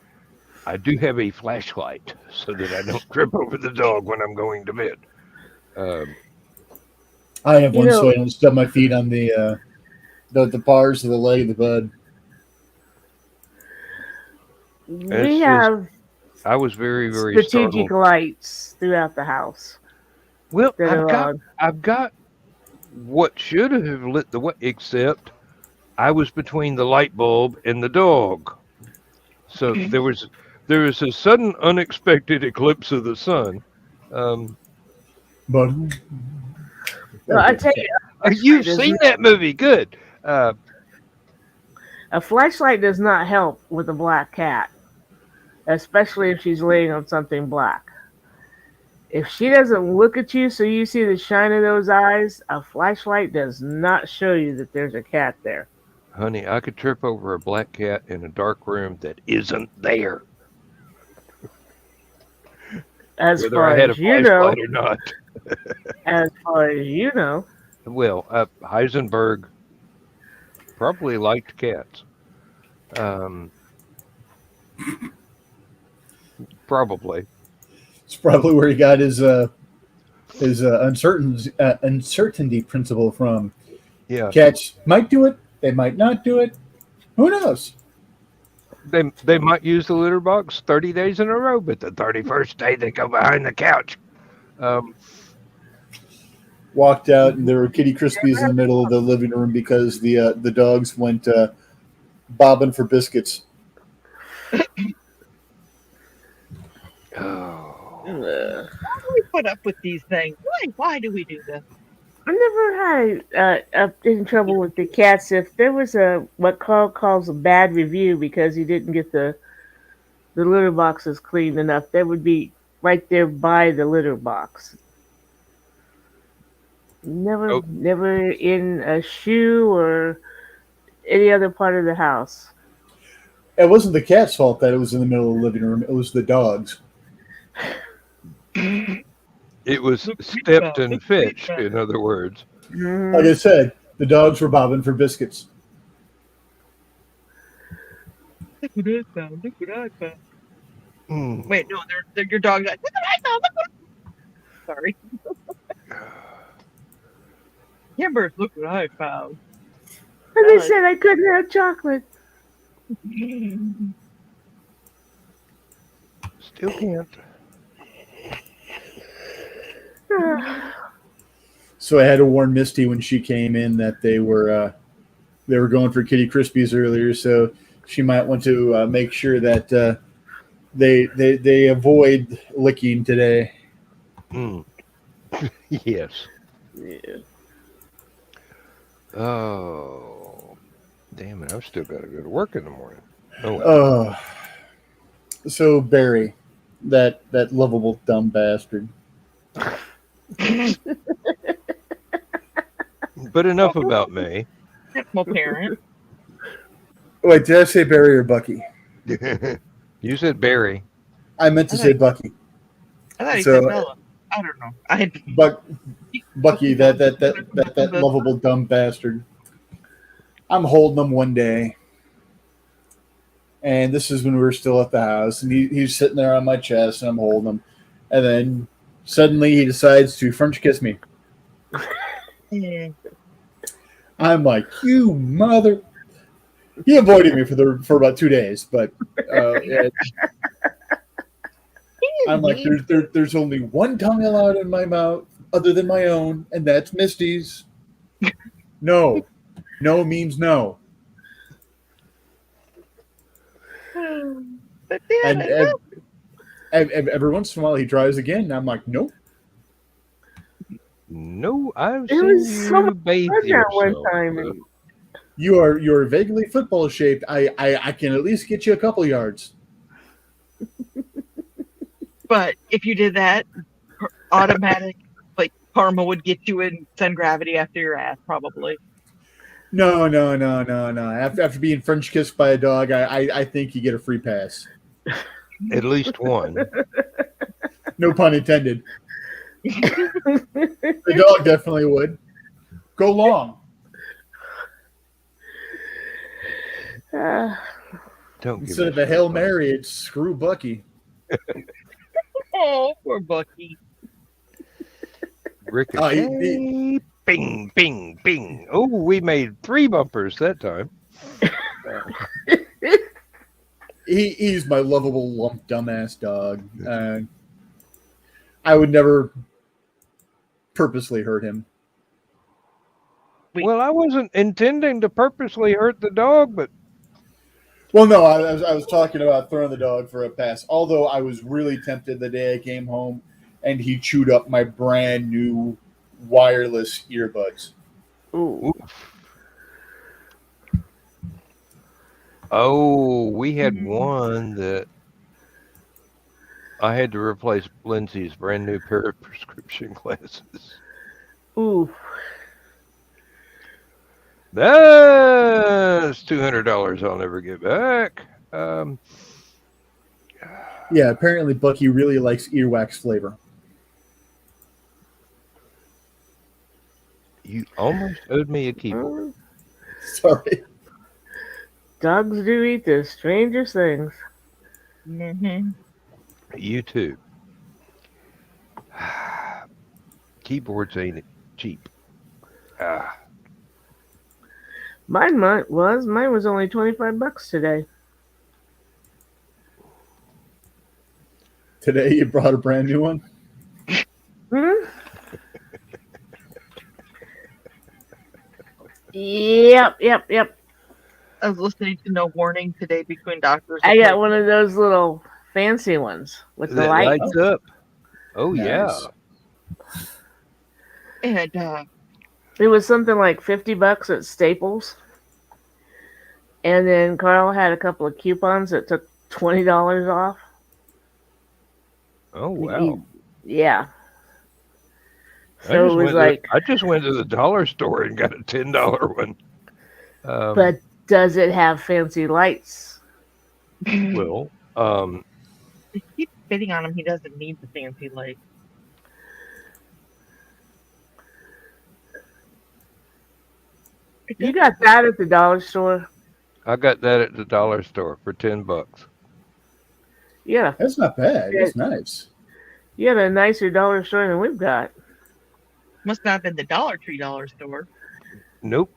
I do have a flashlight so that I don't trip over the dog when I'm going to bed. Um, I have You one so know, I don't stub my feet on the bars of the leg of the bed. it's we just, have I was very, very strategic startled. lights throughout the house. Well, that are on. I've got what should have lit the way, except I was between the light bulb and the dog. So there was a sudden unexpected eclipse of the sun. Um, But Well, I okay, tell sorry. you, you've seen that movie, good. a flashlight does not help with a black cat, especially if she's laying on something black. If she doesn't look at you so you see the shine of those eyes, a flashlight does not show you that there's a cat there. Honey, I could trip over a black cat in a dark room that isn't there, As whether I far had a as you know, flashlight or not. as far as you know, Well, Heisenberg probably liked cats. Um, probably. It's probably where he got his uncertainty principle from. Yeah. Cats might do it, they might not do it. Who knows? They might use the litter box 30 days in a row, but the 31st day they go behind the couch. Walked out and there were Kitty Krispies in the middle of the living room because the dogs went bobbing for biscuits. Oh. How do we put up with these things? Why do we do this? I never had any trouble with the cats. If there was what Carl calls a bad review because he didn't get the litter boxes cleaned enough, they would be right there by the litter box. Never in a shoe or any other part of the house. It wasn't the cat's fault that it was in the middle of the living room. It was the dogs. It was stepped and fetched, in other words. Mm-hmm. Like I said, the dogs were bobbing for biscuits. Look what I found. Look what I found. Mm. Wait, no, they're your dog. Look what I found. Look what. Sorry. Timbers, look what I found. And they said I couldn't have chocolate. Still can't. So I had to warn Misty when she came in that they were going for Kitty Krispies earlier, so she might want to make sure that they avoid licking today. Mm. Yes. Yeah. Oh, damn it! I've still got to go to work in the morning. Oh, well. So Barry, that lovable dumb bastard. But enough about me. My parent. Wait, did I say Barry or Bucky? You said Barry. I meant to say Bucky. I thought he So- said Bella. I don't know. Bucky, that lovable dumb bastard. I'm holding him one day, and this is when we were still at the house, and he's sitting there on my chest, and I'm holding him, and then suddenly he decides to French kiss me. I'm like, you mother. He avoided me for about 2 days, but I'm like, there's only one tongue allowed in my mouth other than my own, and that's Misty's. No means no. But And every once in a while he tries again, and I'm like, nope. No, I've It seen was you so much bathe fun that yourself. one time. And You're vaguely football shaped. I can at least get you a couple yards. But if you did that, automatic, like karma would get you and send gravity after your ass, probably. No. After being French kissed by a dog, I think you get a free pass. At least one. No pun intended. The dog definitely would. Go long. Don't give Instead me of a Hail shit, Mary, it's screw Bucky. Oh, poor Bucky. Ricochet. Bing, bing, bing. Oh, we made 3 bumpers that time. He's my lovable lump dumbass dog. I would never purposely hurt him. Wait. Well, I wasn't intending to purposely hurt the dog, but Well, no, I was talking about throwing the dog for a pass. Although I was really tempted the day I came home, and he chewed up my brand new wireless earbuds. Ooh. oof. Oh, we had one that I had to replace Lindsay's brand new pair of prescription glasses. Ooh. That's $200 I'll never get back. Yeah, apparently Bucky really likes earwax flavor. You almost owed me a keyboard. Sorry. Dogs do eat the strangest things. Mm-hmm. You too. Keyboards ain't cheap. Mine was only $25 today. Today you brought a brand new one? Hmm? Yep. I was listening to No Warning today between doctors. I got one of those little fancy ones with the That light. lights up. Oh, Nice. And It was something like $50 at Staples. And then Carl had a couple of coupons that took $20 off. Oh, wow. Yeah. So it was like, I just went to the dollar store and got a $10 one. but does it have fancy lights? Well, I keep spitting on him. He doesn't need the fancy light. You got that at the dollar store? I got that at the dollar store for $10. Yeah. That's not bad. That's nice. You got a nicer dollar store than we've got. Must not have been the Dollar Tree dollar store. Nope.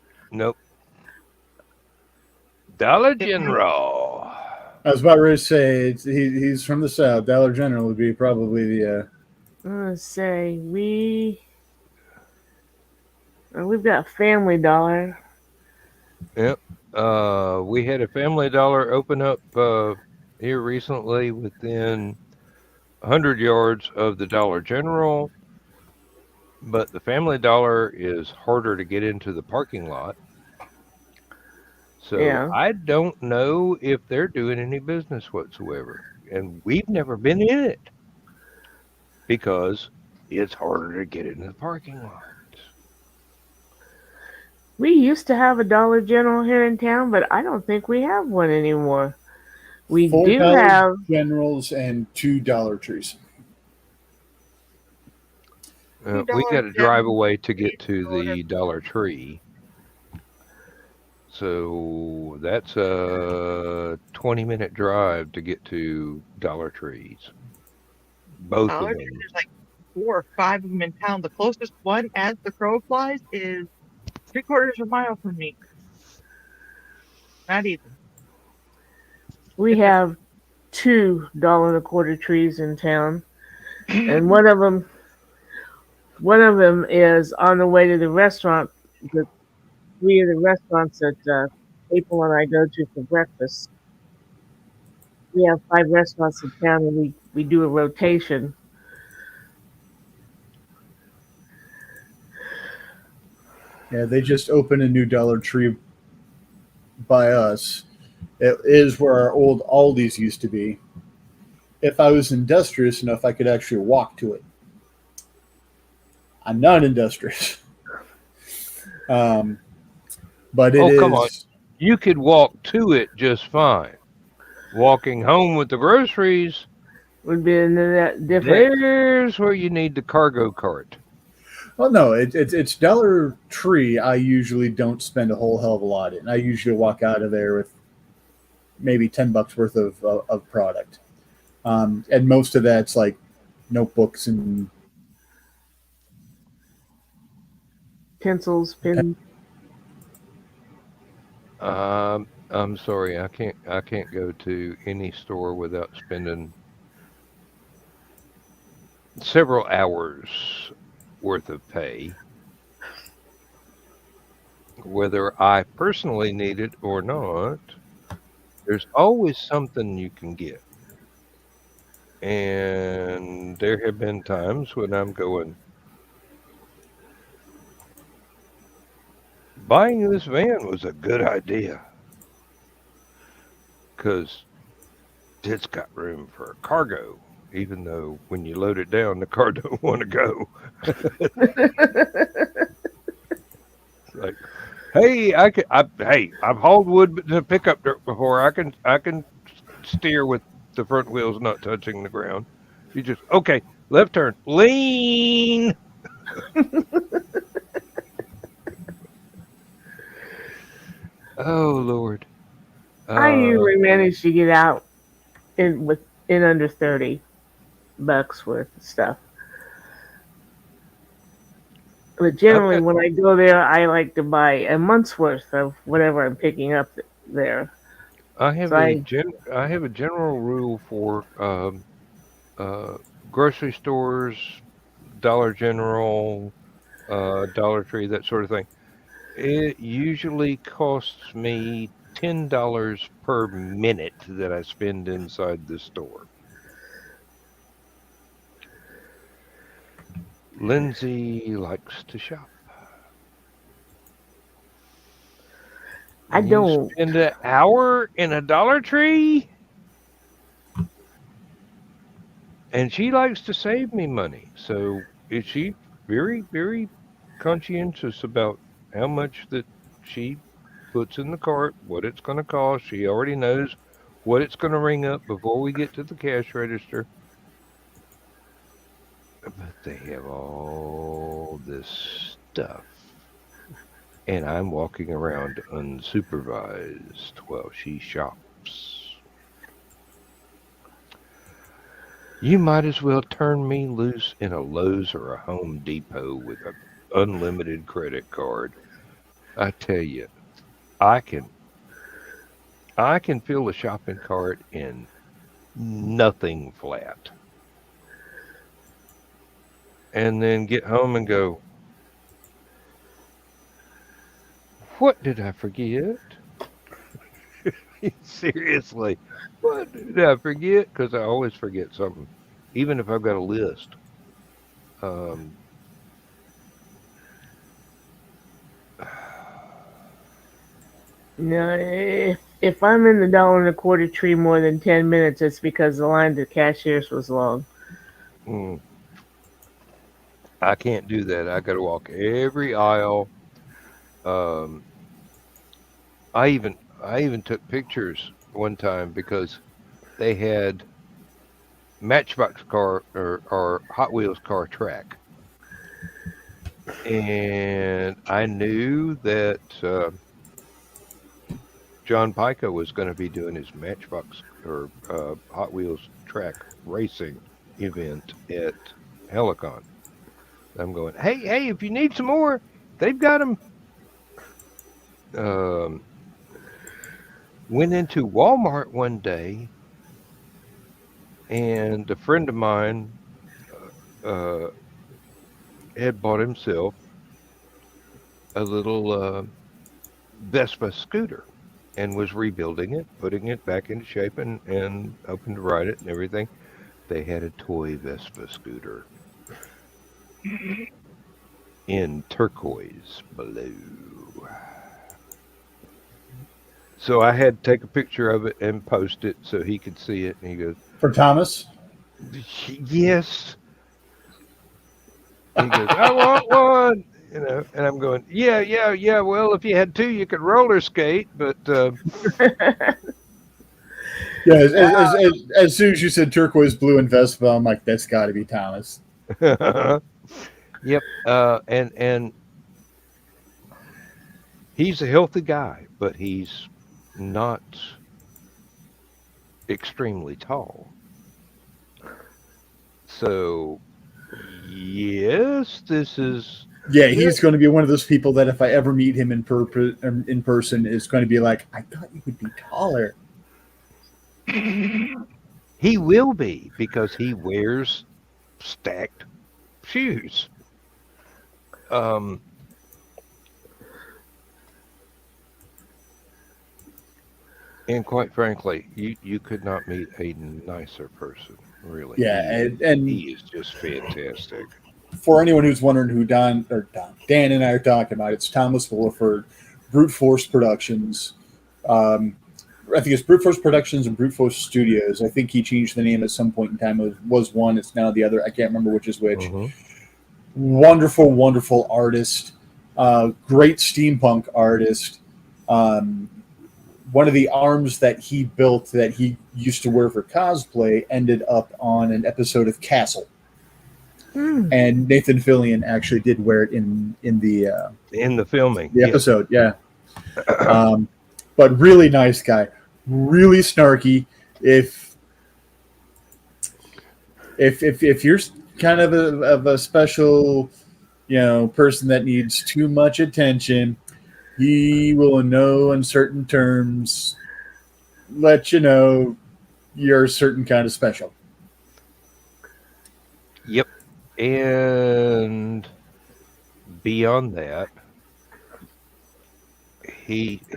Dollar General. I was about ready to say he's from the South. Dollar General would be probably the. Let's say we've got Family Dollar. Yep. We had a Family Dollar open up here recently within 100 yards of the Dollar General, but the Family Dollar is harder to get into the parking lot. So Yeah. I don't know if they're doing any business whatsoever. And we've never been in it because it's harder to get into the parking lot. We used to have a Dollar General here in town, but I don't think we have one anymore. We 4 do Dollar have Generals and 2 Dollar Trees. We got to drive away to get to the Dollar Tree. So that's a 20-minute drive to get to Dollar Trees. Both Dollar of Tree, them. there's like 4 or 5 of them in town. The closest one, as the crow flies, is 3/4 of a mile from me. Not even. we have 2 $1.25 trees in town, and one of them is on the way to the restaurant. The 3 of the restaurants that April and I go to for breakfast. We have 5 restaurants in town, and we do a rotation. Yeah, they just opened a new Dollar Tree by us. It is where our old Aldi's used to be. If I was industrious enough, I could actually walk to it. I'm not industrious. But it is. Come on. You could walk to it just fine. Walking home with the groceries, Would be that different. there's where you need the cargo cart. Well, no, it's Dollar Tree. I usually don't spend a whole hell of a lot in. I usually walk out of there with maybe $10 worth of product, and most of that's like notebooks and Pencils, pens. I'm sorry, I can't go to any store without spending several hours worth of pay, whether I personally need it or not. There's always something you can get. And there have been times when I'm going, buying this van was a good idea because it's got room for cargo, even though when you load it down, the car don't want to go. It's like, hey, I've hauled wood to pickup dirt before. I can steer with the front wheels not touching the ground. You just okay, left turn, lean. Oh Lord. I Uh, usually manage to get out in under $30 worth of stuff. But I've generally, got when I go there, I like to buy a month's worth of whatever I'm picking up there. I So have I I have a general rule for uh, grocery stores, Dollar General, Dollar Tree, that sort of thing. It usually costs me $10 per minute that I spend inside the store. Lindsay likes to shop. I You don't. spend an hour in a Dollar Tree, and she likes to save me money. So is she very, very conscientious about how much that she puts in the cart, what it's going to cost. She already knows what it's going to ring up before we get to the cash register. But they have all this stuff. And I'm walking around unsupervised while she shops. You might as well turn me loose in a Lowe's or a Home Depot with an unlimited credit card. I tell you, I can I can fill a shopping cart in nothing flat. And then get home and go, what did I forget? Seriously, what did I forget? Because I always forget something, even if I've got a list. Um, No, if I'm in the dollar and a quarter tree more than 10 minutes, it's because the line to cashiers was long. mm, I can't do that. I got to walk every aisle. Um, I even took pictures one time because they had Matchbox car or Hot Wheels car track, and I knew that John Pico was going to be doing his Matchbox or Hot Wheels track racing event at Hallowcon. I'm going, hey, if you need some more, they've got them. Um, went into Walmart one day, and a friend of mine uh, had bought himself a little Vespa scooter and was rebuilding it, putting it back into shape and hoping to ride it and everything. They had a toy Vespa scooter in turquoise blue. So I had to take a picture of it and post it so he could see it. And he goes, For Thomas? yes. He goes, I want one. And I'm going, yeah. Well, if you had two, you could roller skate, but Yeah, as soon as you said turquoise blue and Vespa, I'm like, that's got to be Thomas. yep. And he's a healthy guy, but he's not extremely tall. So yes, this is Yeah, yeah. he's going to be one of those people that if I ever meet him in person, is going to be like, I thought you would be taller. He will be because he wears stacked shoes. Um, and quite frankly, you could not meet a nicer person. Really, Yeah, and he is just fantastic. for anyone who's wondering who Dan and I are talking about, it's Thomas Williford, Brute Force Productions. Um, I think it's Brute Force Productions and Brute Force Studios. I think he changed the name at some point in time. It was one, it's now the other. I can't remember which is which. Mhm. Wonderful, wonderful artist. Great steampunk artist. Um, one of the arms that he built that he used to wear for cosplay ended up on an episode of Castle. And Nathan Fillion actually did wear it in In the filming, the episode. Yeah. But really nice guy, really snarky. If you're kind of a special, person that needs too much attention, he will, in no uncertain terms, let you know you're a certain kind of special. Yep. And beyond that, he's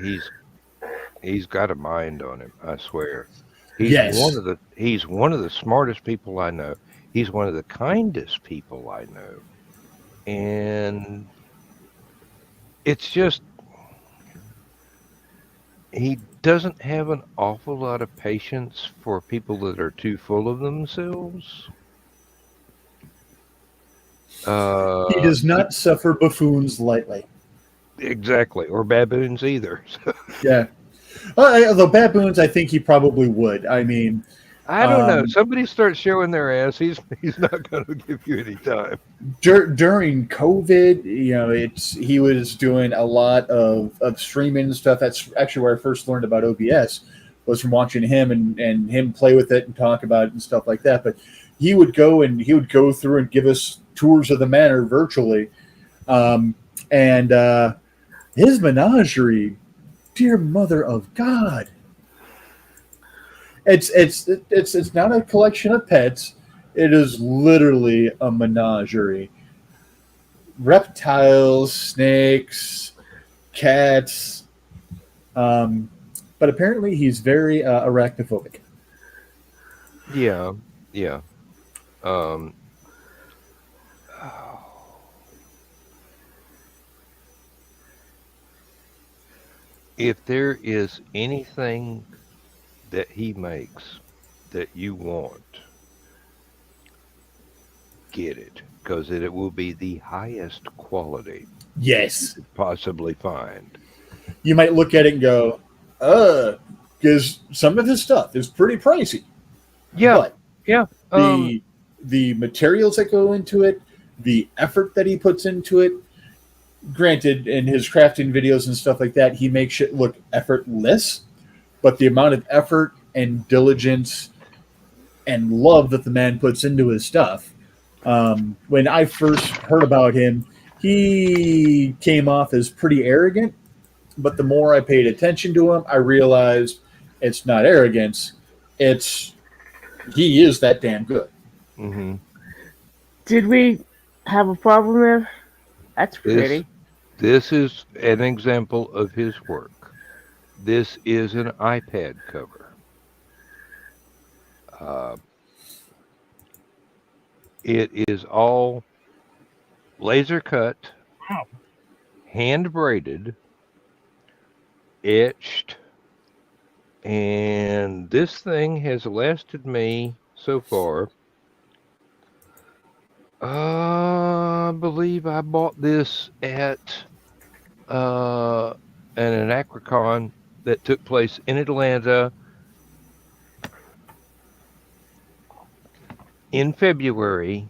got a mind on him, I swear. He's Yes. he's one of the smartest people I know. He's one of the kindest people I know. And it's just he doesn't have an awful lot of patience for people that are too full of themselves. He does not suffer buffoons lightly. Exactly, or baboons either. Yeah. Although baboons, I think he probably would. I mean, I don't know. Somebody starts showing their ass, he's not going to give you any time. During COVID, he was doing a lot of streaming and stuff. That's actually where I first learned about OBS, was from watching him and him play with it and talk about it and stuff like that. But he would go through and give us tours of the manor virtually, and his menagerie, dear mother of God. It's not a collection of pets. It is literally a menagerie. Reptiles, snakes, cats. But apparently he's very arachnophobic. Yeah. If there is anything that he makes that you want, get it, because it will be the highest quality Yes. you could possibly find. You might look at it and go, because some of his stuff is pretty pricey. Yeah. But Yeah. the materials that go into it, the effort that he puts into it, granted, in his crafting videos and stuff like that, he makes it look effortless, but the amount of effort and diligence and love that the man puts into his stuff. When I first heard about him, he came off as pretty arrogant, but the more I paid attention to him, I realized it's not arrogance. He is that damn good. Mm-hmm. Did we have a problem there? That's pretty. This is an example of his work. This is an iPad cover. It is all laser cut, hand braided, etched, and this thing has lasted me so far. I believe I bought this at an Anachricon that took place in Atlanta in February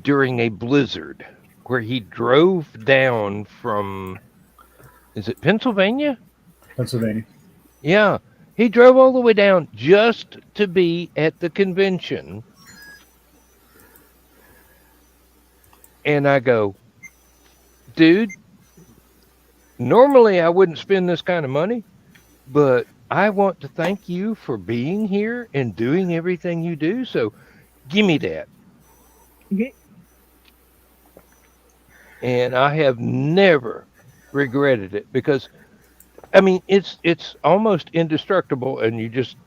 during a blizzard where he drove down from, is it Pennsylvania? Pennsylvania. Yeah, he drove all the way down just to be at the convention. And I go, dude, normally I wouldn't spend this kind of money, but I want to thank you for being here and doing everything you do. So give me that. and I have never regretted it because I mean it's almost indestructible, and you just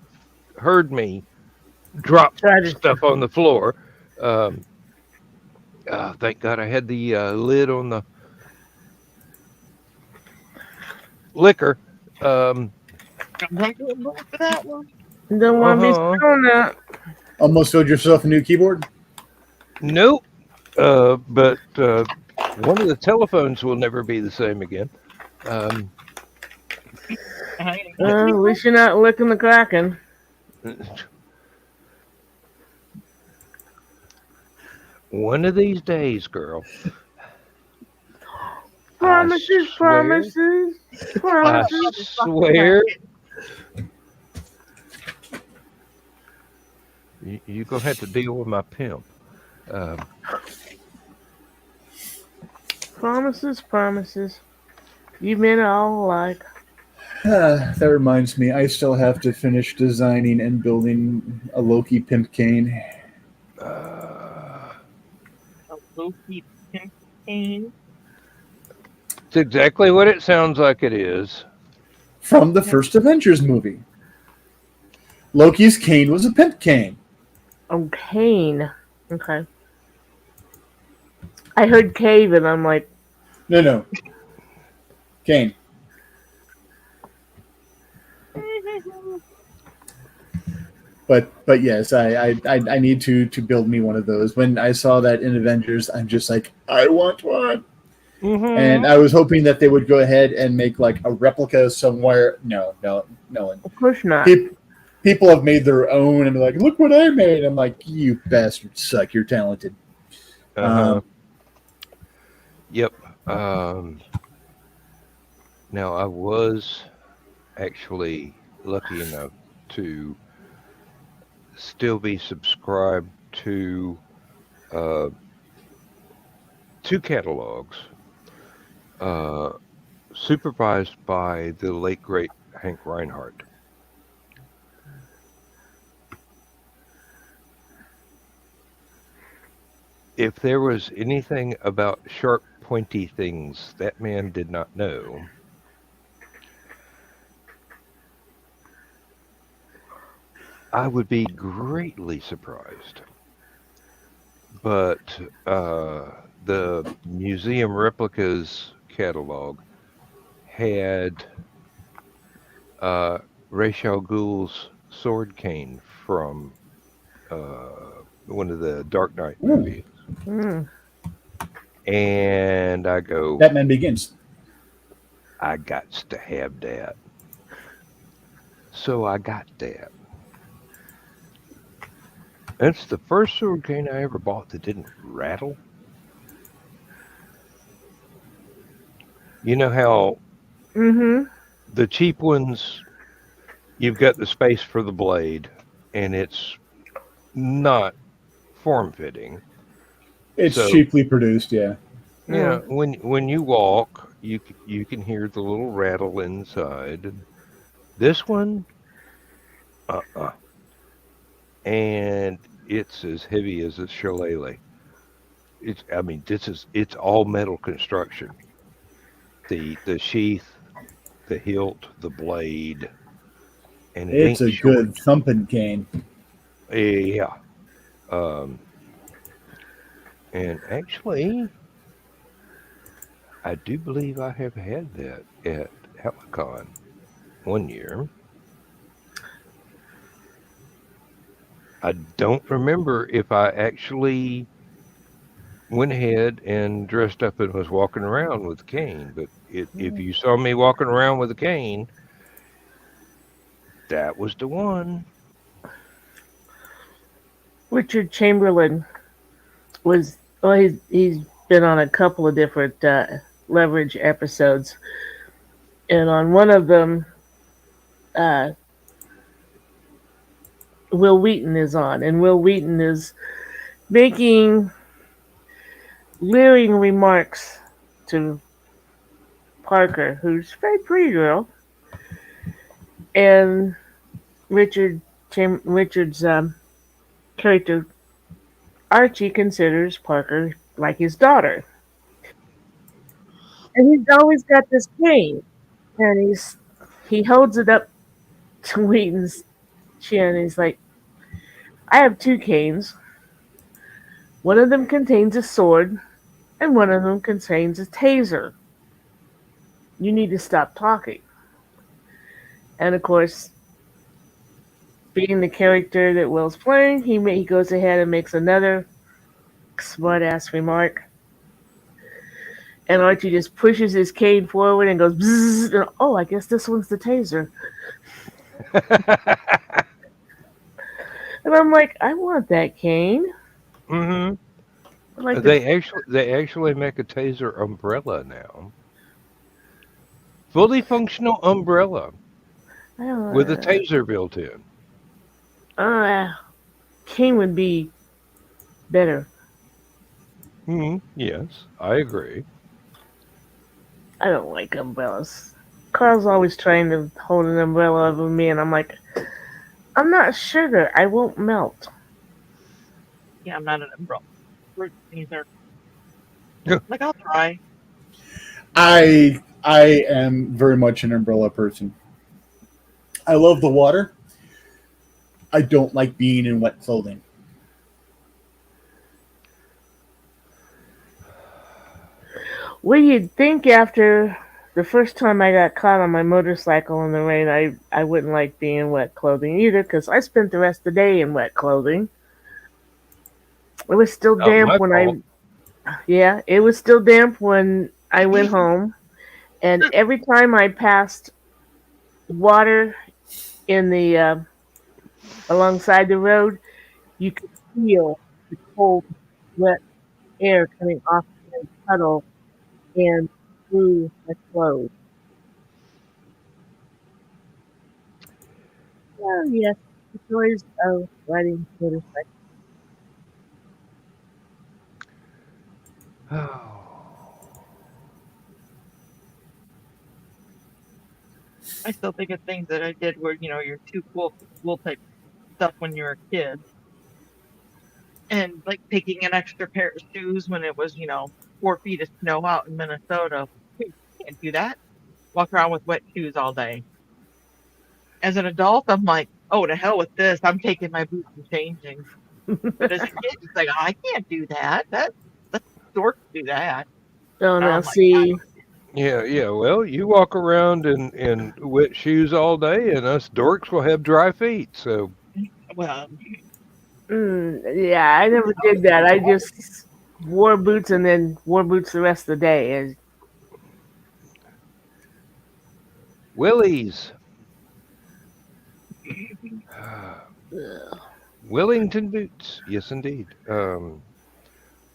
heard me drop Try to. stuff on the floor. Um, thank God I had the lid on the liquor. Um, I'm going to go for that one. Don't uh want to be huh. spilling that. Almost sold yourself a new keyboard? Nope. But one of the telephones will never be the same again. Um, At least you're not licking the Kraken. one of these days, girl. I Promises, swear. promises, I promises. swear. You're gonna have to deal with my pimp. Um, Promises, promises. You men all alike. That reminds me, I still have to finish designing and building a Loki pimp cane. uh, Loki Pimpane. it's exactly what it sounds like it is. From the first Avengers movie. Loki's cane was a pimp cane. Oh, Kane. Okay. I heard cave and I'm like, No. Cane. But yes, I need to build me one of those. When I saw that in Avengers, I'm just like, I want one. And I was hoping that they would go ahead and make like a replica somewhere. No one. of course not. People have made their own and be like, look what I made. I'm like, you bastards suck. You're talented. Uh-huh. Yep. Now I was actually lucky enough to still be subscribed to uh, two catalogs, uh, supervised by the late great Hank Reinhardt. If there was anything about sharp, pointy things that man did not know, I would be greatly surprised. But the museum replicas catalog had Ra's al Ghul's sword cane from one of the Dark Knight movies. Mm. And I go, Batman Begins. I got to have that. So I got that. That's the first sword cane I ever bought that didn't rattle. You know how Mm-hmm. the cheap ones, you've got the space for the blade, and it's not form fitting. It's So cheaply produced, yeah. yeah, when you walk, you can hear the little rattle inside. And this one, uh-uh, and it's as heavy as a shillelagh. I mean, it's all metal construction. The sheath, the hilt, the blade, and it It's ain't a short. good thumping cane. Yeah. Um, and actually, I do believe I have had that at Hallowcon one year. I don't remember if I actually went ahead and dressed up and was walking around with a cane, but if you saw me walking around with a cane, that was the one. Richard Chamberlain was, well, he's been on a couple of different Leverage episodes. And on one of them, uh, Will Wheaton is on. And Will Wheaton is making leering remarks to Parker, who's a very pretty girl. And Richard's character Archie considers Parker like his daughter. and he's always got this cane, and he holds it up to Wheaton's chin. And he's like, "I have two canes. One of them contains a sword, and one of them contains a taser. You need to stop talking." And of course, being the character that Will's playing, he goes ahead and makes another smart ass remark. And Archie just pushes his cane forward and goes, bzzz, and, "Oh, I guess this one's the taser." And I'm like, "I want that cane." hmm I like the, they actually make a taser umbrella now. Fully functional umbrella with a uh, taser built in. uh, cane would be better. Yes, I agree. I don't like umbrellas. Carl's always trying to hold an umbrella over me, and I'm like, "I'm not sugar. I won't melt." Yeah, I'm not an umbrella person either. Yeah. Like I'll try. I am very much an umbrella person. I love the water. I don't like being in wet clothing. Well, you'd think after the first time I got caught on my motorcycle in the rain, I wouldn't like being in wet clothing either, because I spent the rest of the day in wet clothing. It was still Not damp my when fault. yeah, it was still damp when I went home. And every time I passed water in the alongside the road, you could feel the cold, wet air coming off my puddle and through my clothes. Oh yes, the joys of riding motorcycles. I still think of things that I did where you're too cool for school type stuff when you were a kid, and like taking an extra pair of shoes when it was 4 feet of snow out in Minnesota. Can't do that. Walk around with wet shoes all day. As an adult, I'm like, oh, to hell with this. I'm taking my boots and changing. But as a kid, it's like, I can't do that. That dorks do that. Oh Now now I'm like, see, Yeah, yeah. Well, you walk around in wet shoes all day, and us dorks will have dry feet. So, well, yeah, I never did that. I just wore boots and then wore boots the rest of the day. Willie's. Ugh. Willington boots. Yes, indeed.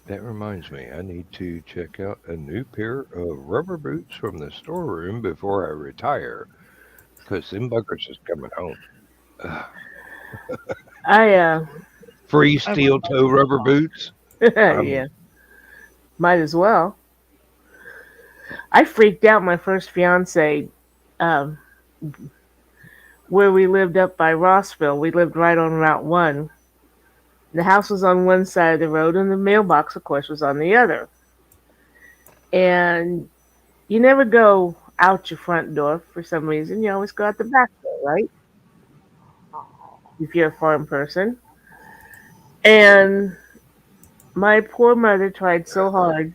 That reminds me, I need to check out a new pair of rubber boots from the storeroom before I retire, because them buggers is coming home. Ugh. I Free I love steel toe rubber boots. yeah, might as well. I freaked out my first fiance, um, where we lived up by Rossville. We lived right on Route 1. The house was on one side of the road, and the mailbox, of course, was on the other. And you never go out your front door for some reason. You always go out the back door, right? If you're a farm person. And my poor mother tried so hard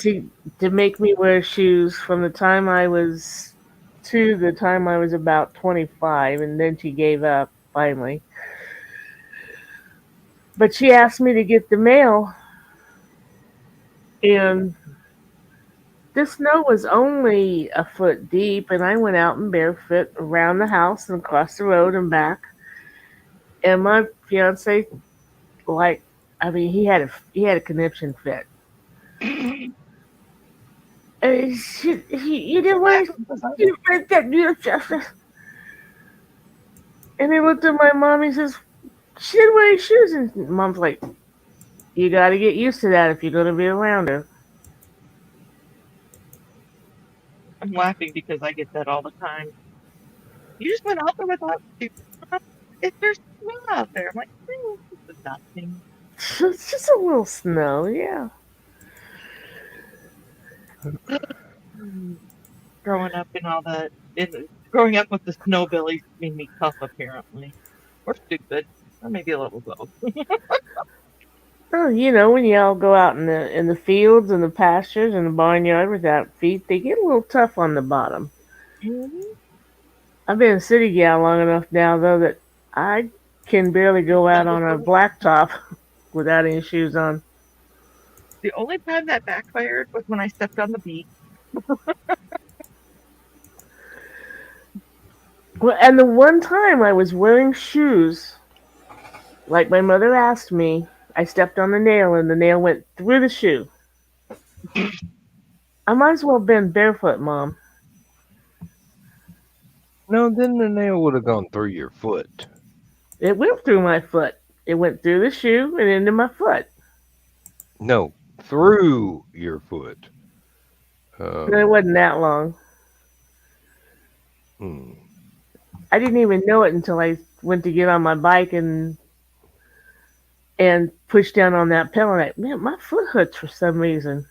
to to make me wear shoes from the time I was to the time I was about 25, and then she gave up finally. But she asked me to get the mail, and the snow was only a foot deep, and I went out in barefoot around the house and across the road and back. And my fiance, like, I mean, he had a conniption fit. And you didn't wear you wear that new Justice. And he looked at my mom. He says, "She didn't wear any shoes." And mom's like, "You got to get used to that if you're gonna be around her." I'm laughing because I get that all the time. You just went out there without shoes. If there's snow out there, I'm like, this is nothing. It's just a little snow, yeah. Growing up and all that, growing up with the snowbillies made me tough, apparently, or stupid, or maybe a little both. Oh, when you all go out in the fields and the pastures and the barnyard without feet, they get a little tough on the bottom. Mhm. I've been a city gal long enough now, though, that I can barely go out on a blacktop without any shoes on. The only time that backfired was when I stepped on the beach. Well, and the one time I was wearing shoes, like my mother asked me, I stepped on the nail and the nail went through the shoe. I might as well have been barefoot, Mom. No, then the nail would have gone through your foot. It went through my foot. It went through the shoe and into my foot. No, through your foot. And it wasn't that long. Hmm. I didn't even know it until I went to get on my bike and pushed down on that pedal. And man, my foot hurts for some reason.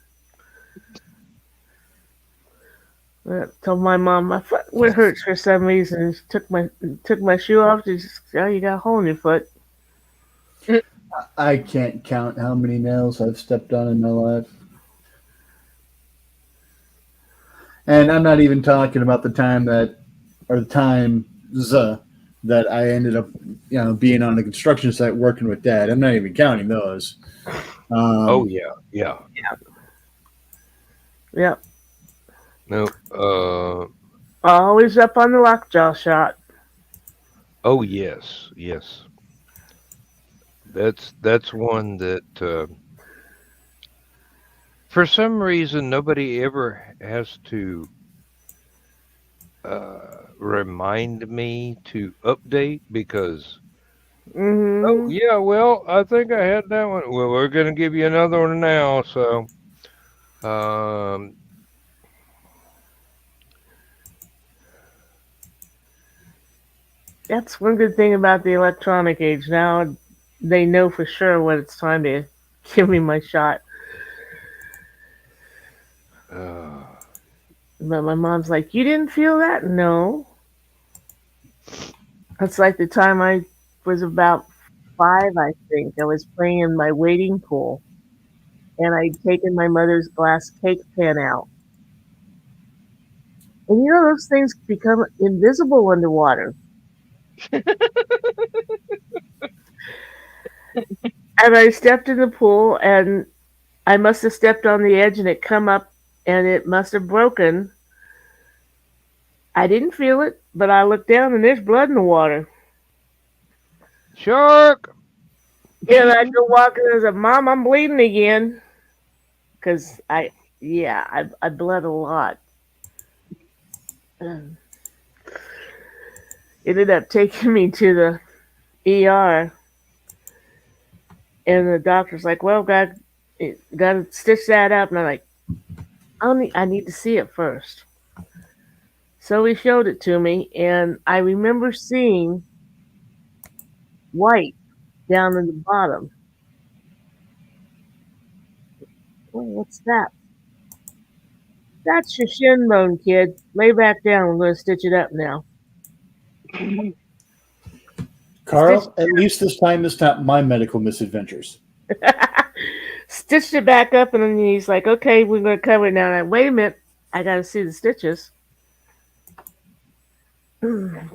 I told my mom my foot hurts for some reason. She took my shoe off. She said, "Oh, you got a hole in your foot." I can't count how many nails I've stepped on in my life. And I'm not even talking about the times that I ended up, being on a construction site working with Dad. I'm not even counting those. Oh yeah. Yep. No. Always up on the lockjaw shot. Oh yes. That's one that for some reason nobody ever has to remind me to update because oh Hmm. yeah, well I think I had that one. Well, we're gonna give you another one now. So um, That's one good thing about the electronic age. Now they know for sure when it's time to give me my shot. uh, But my mom's like, "You didn't feel that?" No. It's like the time I was about 5, I think. I was playing in my wading pool, and I'd taken my mother's glass cake pan out. And those things become invisible underwater. And I stepped in the pool, and I must have stepped on the edge, and it come up, and it must have broken. I didn't feel it, but I looked down, and there's blood in the water. shark. And I go walking, and I said, "Mom, I'm bleeding again." Because I bled a lot. Um, Ended up taking me to the ER, and the doctor's like, "Well, got to stitch that up." And I'm like, I need to see it first. So he showed it to me, and I remember seeing white down in the bottom. Oh, what's that? That's your shin bone, kid. Lay back down. We're going to stitch it up now. Carl, at least this time it's not my medical misadventures. Stitched it back up, and then he's like, "Okay, we're going to cover it now." And I, wait a minute. I got to see the stitches.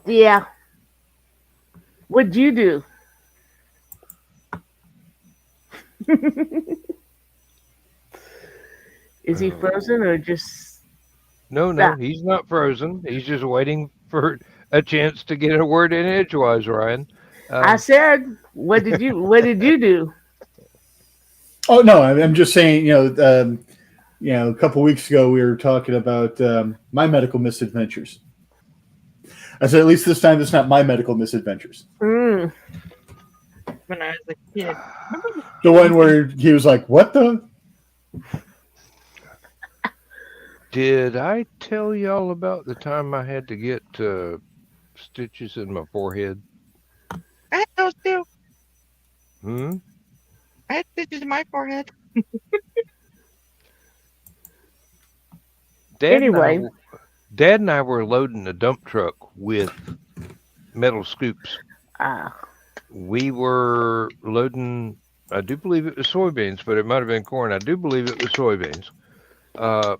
Yeah. What'd you do? Is he frozen or just No, stuck? he's not frozen. He's just waiting for a chance to get a word in edgewise, Ryan. I said, what did you do? Oh no, I'm just saying. A couple weeks ago we were talking about my medical misadventures. I said, at least this time it's not my medical misadventures. Mm. When I was a kid. The one where he was like, "What the?" Did I tell y'all about the time I had to get stitches in my forehead? I had those too. Hmm? I had stitches in my forehead. Dad and I, Anyway, w- Dad and I were loading a dump truck with metal scoops. ah, We were loading. I do believe it was soybeans, but it might have been corn. I do believe it was soybeans uh,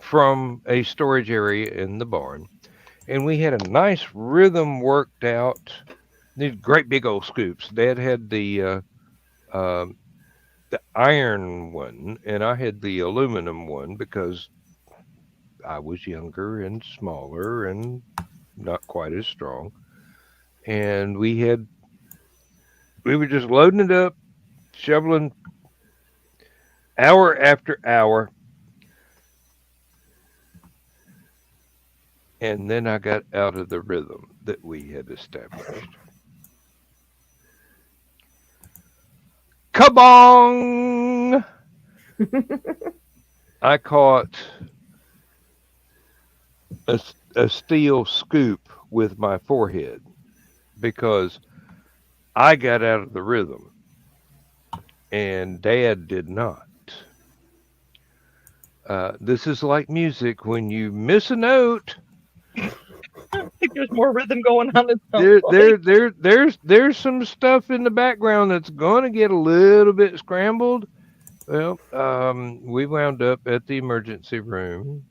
from a storage area in the barn, and we had a nice rhythm worked out. These great big old scoops. Dad had um the iron one, and I had the aluminum one because I was younger and smaller and not quite as strong. And we were just loading it up, shoveling hour after hour, and then I got out of the rhythm that we had established. Kabong! I caught a steel scoop with my forehead because I got out of the rhythm and Dad did not. This is like music. When you miss a note, I think there's more rhythm going on in some there's some stuff in the background that's going to get a little bit scrambled. Well, we wound up at the emergency room,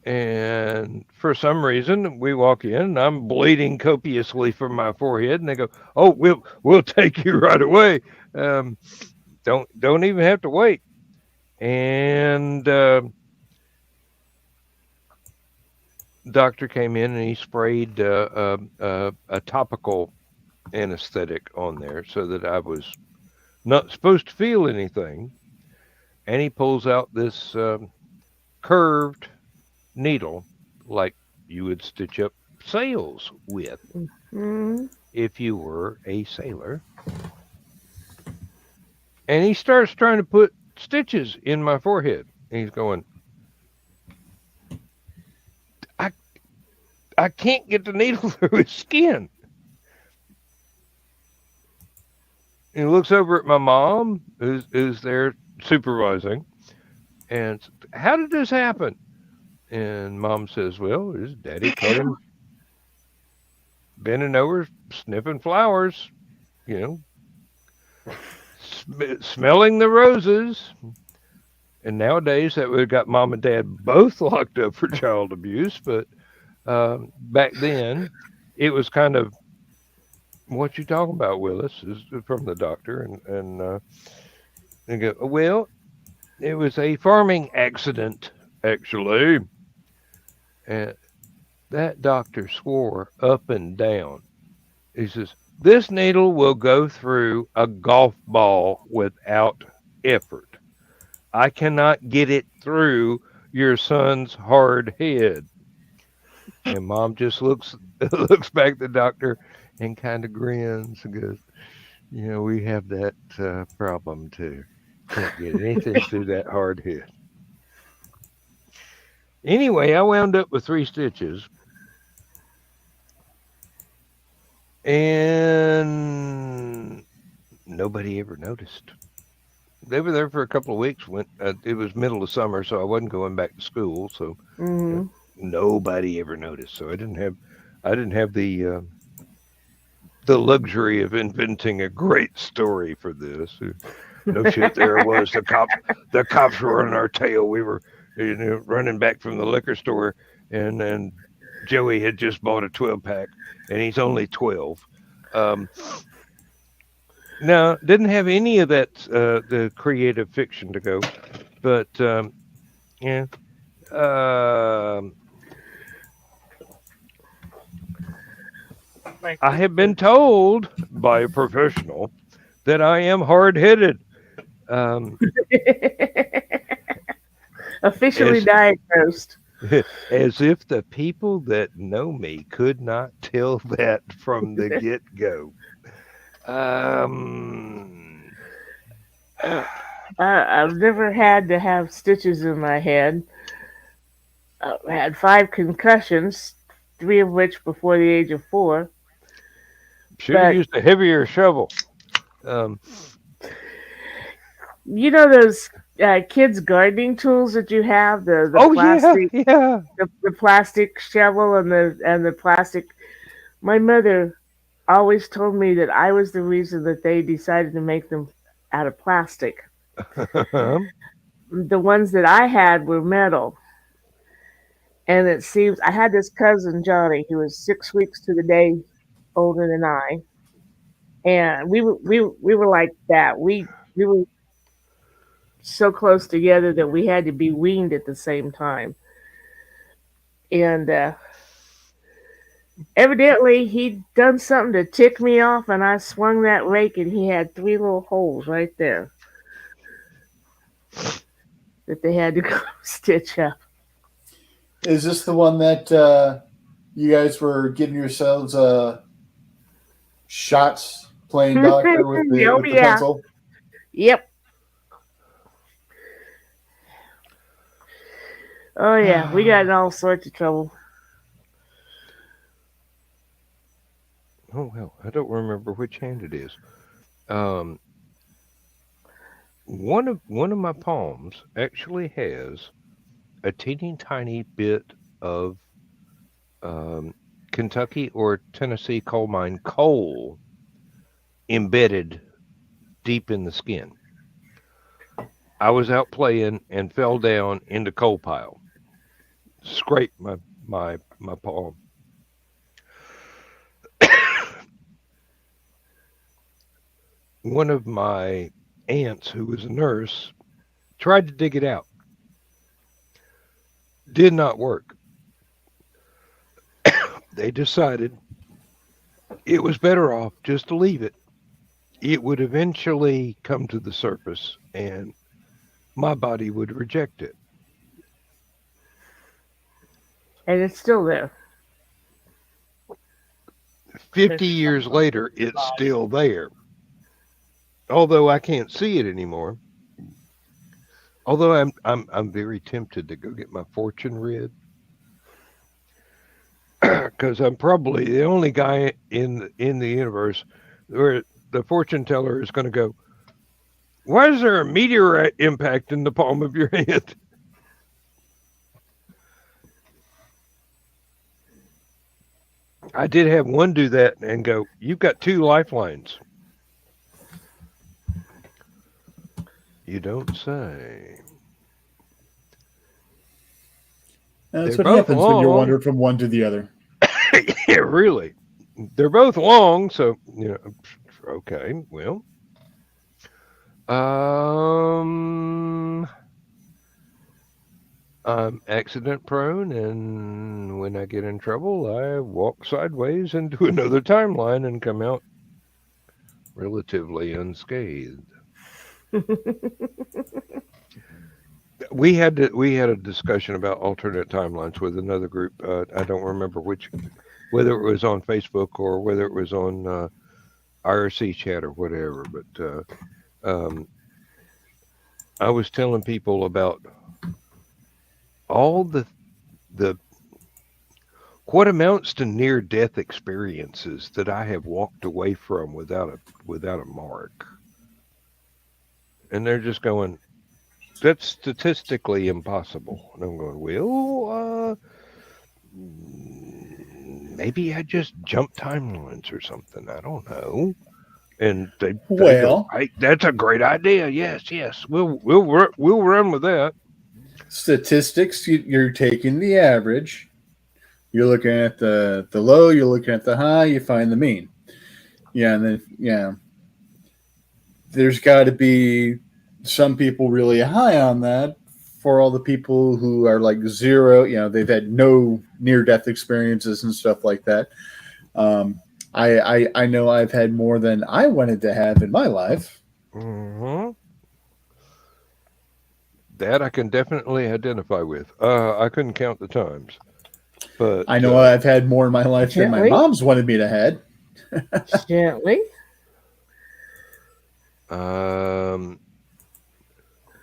and for some reason, we walk in, and I'm bleeding copiously from my forehead, and they go, "Oh, we'll take you right away. Um, don't even have to wait." And doctor came in and he sprayed a topical anesthetic on there so that I was not supposed to feel anything. And he pulls out this curved needle like you would stitch up sails with mm, if you were a sailor. And he starts trying to put stitches in my forehead. And he's going, I, I can't get the needle through his skin. And he looks over at my mom, who's there supervising, and how did this happen? And mom says, well, his daddy caught him bending over, sniffing flowers, you know, smelling the roses. And nowadays that would have got mom and dad both locked up for child abuse. But back then, it was kind of, what you talking about, Willis? Is from the doctor. And they go, well, it was a farming accident, actually. And that doctor swore up and down. He says, this needle will go through a golf ball without effort. I cannot get it through your son's hard head. And mom just looks back at the doctor and kind of grins and goes, you know, we have that problem too. Can't get anything through that hard head. Anyway, I wound up with 3 stitches. And nobody ever noticed. They were there for a couple of weeks. It was middle of summer, so I wasn't going back to school. So mm, nobody ever noticed. So I didn't have the luxury of inventing a great story for this. No shit, there it was. The cops were on our tail. We were, running back from the liquor store, and then Joey had just bought a 12-pack, and he's only 12. No, didn't have any of that the creative fiction to go, but yeah. I have been told by a professional that I am hard-headed. officially As, diagnosed. as if the people that know me could not tell that from the get-go. I've never had to have stitches in my head. I had 5 concussions, 3 of which before the age of 4. Should have But used a heavier shovel. you know those kids gardening tools that you have, the Oh yeah, plastic, yeah. the plastic shovel and the plastic. My mother always told me that I was the reason that they decided to make them out of plastic. The ones that I had were metal. And it seems I had this cousin Johnny who was 6 weeks to the day older than I, and we were like that. We were so close together that we had to be weaned at the same time. And evidently he'd done something to tick me off, and I swung that rake, and he had three little holes right there that they had to go stitch up. Is this the one that you guys were giving yourselves shots playing doctor with the Oh yeah, pencil? yep. Oh yeah, we got in all sorts of trouble. Oh well, I don't remember which hand it is. Um, one of my palms actually has a teeny tiny bit of um, Kentucky or Tennessee coal mine coal embedded deep in the skin. I was out playing and fell down in the coal pile, scraped my palm. One of my aunts, who was a nurse, tried to dig it out. Did not work. They decided it was better off just to leave it. It would eventually come to the surface and my body would reject it. And it's still there. 50 years later, it's still there. Although I can't see it anymore. Although I'm very tempted to go get my fortune read. Because I'm probably the only guy in the universe where the fortune teller is going to go, why is there a meteorite impact in the palm of your hand? I did have one do that and go, you've got two lifelines. You don't say. That's They're what happens both when you long. wander from one to the other. Yeah, really. They're both long, so okay, well. I'm accident prone, and when I get in trouble, I walk sideways into another timeline and come out relatively unscathed. We had a discussion about alternate timelines with another group. I don't remember whether it was on Facebook or whether it was on IRC chat or whatever. But I was telling people about all the what amounts to near death experiences that I have walked away from without a mark, and they're just going, that's statistically impossible. And I'm going, well, maybe I just jumped timelines or something. I don't know. And they go, right, that's a great idea. Yes, we'll run with that. Statistics, you're taking the average. You're looking at the low. You're looking at the high. You find the mean. Yeah, and then there's got to be some people really high on that for all the people who are like zero. They've had no near-death experiences and stuff like that. I know I've had more than I wanted to have in my life. Mm-hmm. That I can definitely identify with. I couldn't count the times, but I know I've had more in my life than my Gently. mom's wanted me to had. Gently.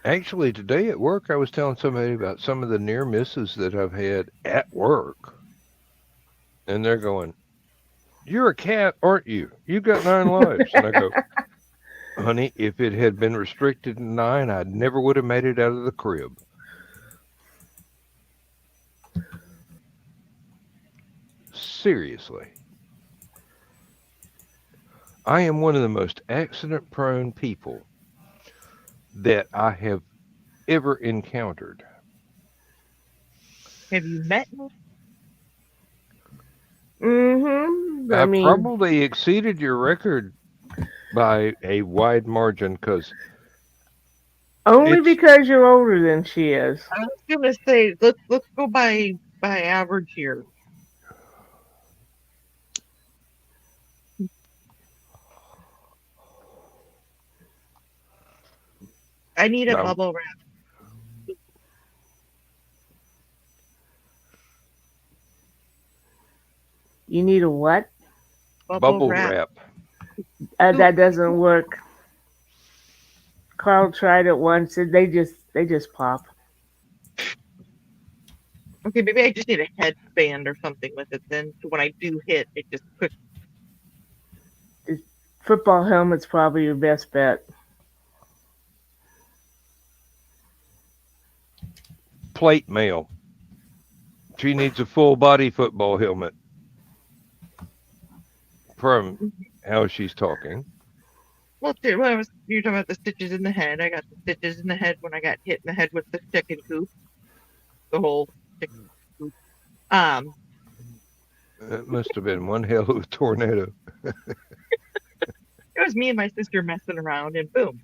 Actually, today at work, I was telling somebody about some of the near misses that I've had at work, and they're going, "You're a cat, aren't you? You got 9 lives." And I go, Honey, if it had been restricted to 9, I never would have made it out of the crib. Seriously. I am one of the most accident prone people that I have ever encountered. Have you met me? Mm-hmm. I I mean, probably exceeded your record by a wide margin because only it's because you're older than she is. I was gonna say let's go by average here. I need a um, bubble wrap. You need a what? Bubble bubble wrap. wrap. Ooh, That doesn't work. Carl tried it once, and they just pop. okay, maybe I just need a headband or something with it then. So when I do hit, it just push. The football helmet's probably your best bet. Plate mail. She needs a full body football helmet from how she's talking. Well, too, when you're talking about the stitches in the head, I got the stitches in the head when I got hit in the head with the chicken coop, the whole chicken coop. Um, It must have been one hell of a tornado. it was me and my sister messing around, and boom.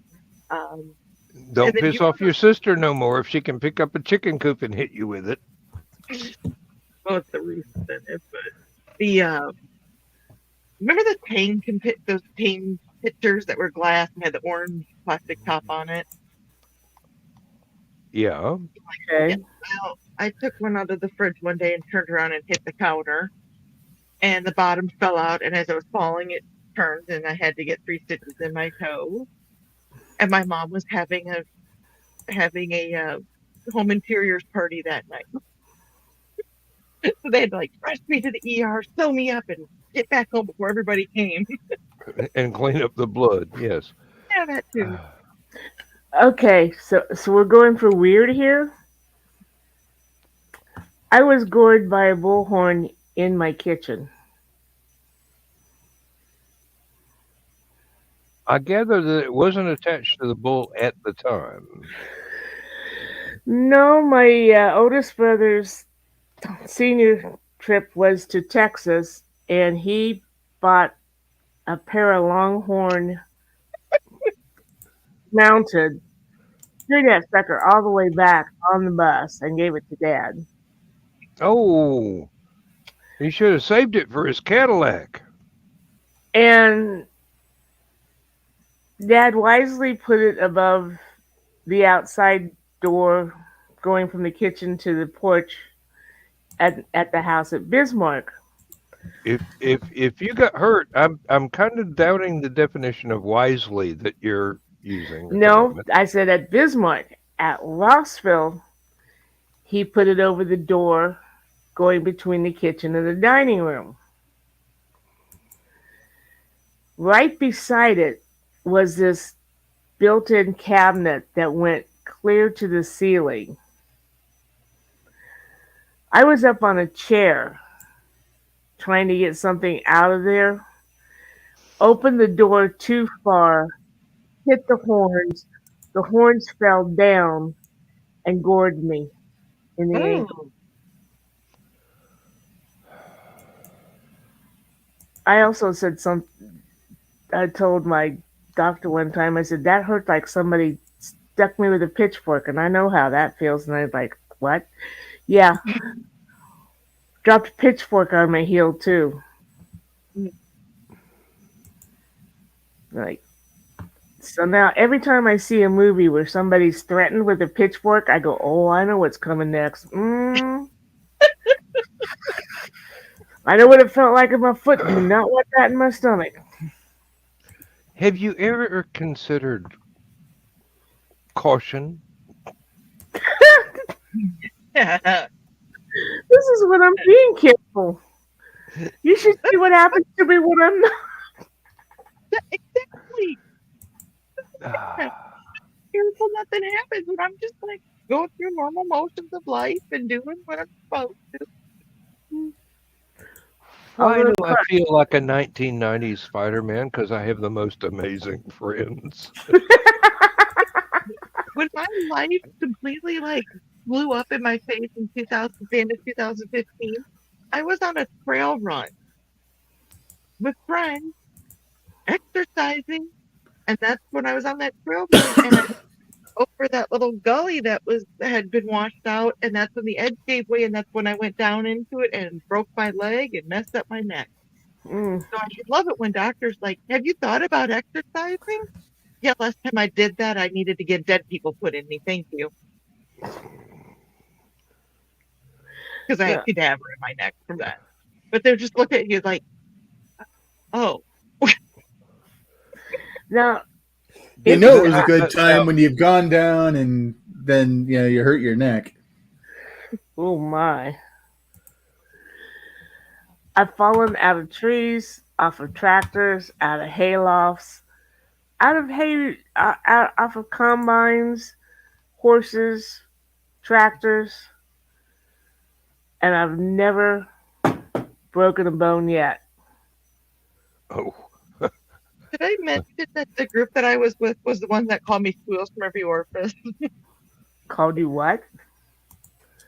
Um, and Don't then piss you off your sister no more if she can pick up a chicken coop and hit you with it. well, it's the roof in it, but the remember the those Tame pitchers that were glass and had the orange plastic top on it? Yeah. Yeah. Okay. Well, I took one out of the fridge one day and turned around and hit the counter, and the bottom fell out. And as I was falling, it turned, and I had to get 3 stitches in my toe. And my mom was having a home interiors party that night, so they had to like rush me to the ER, sew me up, and get back home before everybody came. And clean up the blood. Yes. Yeah, that too. Okay, so we're going for weird here. I was gored by a bullhorn in my kitchen. I gather that it wasn't attached to the bull at the time. No, my oldest brother's senior trip was to Texas, and he bought a pair of Longhorn mounted, threw that sucker all the way back on the bus and gave it to Dad. Oh, he should have saved it for his Cadillac. And Dad wisely put it above the outside door going from the kitchen to the porch at the house at Bismarck. If you got hurt, I'm kind of doubting the definition of wisely that you're using at the No, moment. I said at Bismarck. At Rossville, he put it over the door going between the kitchen and the dining room. Right beside it was this built in cabinet that went clear to the ceiling. I was up on a chair trying to get something out of there, opened the door too far, hit the horns fell down and gored me in the ankle. Oh, I also said I told my doctor one time, I said, that hurt like somebody stuck me with a pitchfork, and I know how that feels. And I was like, what? Yeah, dropped a pitchfork on my heel, too. Like, so now every time I see a movie where somebody's threatened with a pitchfork, I go, oh, I know what's coming next. I know what it felt like in my foot. Do not want that in my stomach. Have you ever considered caution? yeah. This is when I'm being careful. You should see what happens to me when I'm not. Exactly. Careful, nothing happens. And I'm just like going through normal motions of life and doing what I'm supposed to. Why do Although, I feel like a 1990s Spider-Man? Because I have the most amazing friends. When my life completely like blew up in my face in 2000, the end of 2015, I was on a trail run with friends, exercising, and that's when I was on that trail run, and I over that little gully that had been washed out, and that's when the edge gave way, and that's when I went down into it and broke my leg and messed up my neck. mm, So I love it when doctors like, have you thought about exercising? Yeah, last time I did that, I needed to get dead people put in me. Thank you. Because I yeah. had cadaver in my neck from that. But they're just looking at you like, oh. Now, You it's know it was a Now, good time when you've gone down and then you hurt your neck. oh my. I've fallen out of trees, off of tractors, out of haylofts, off of combines, horses, tractors, and I've never broken a bone yet. oh, Did I mention that the group that I was with was the one that called me squeals from every orifice? Called you what?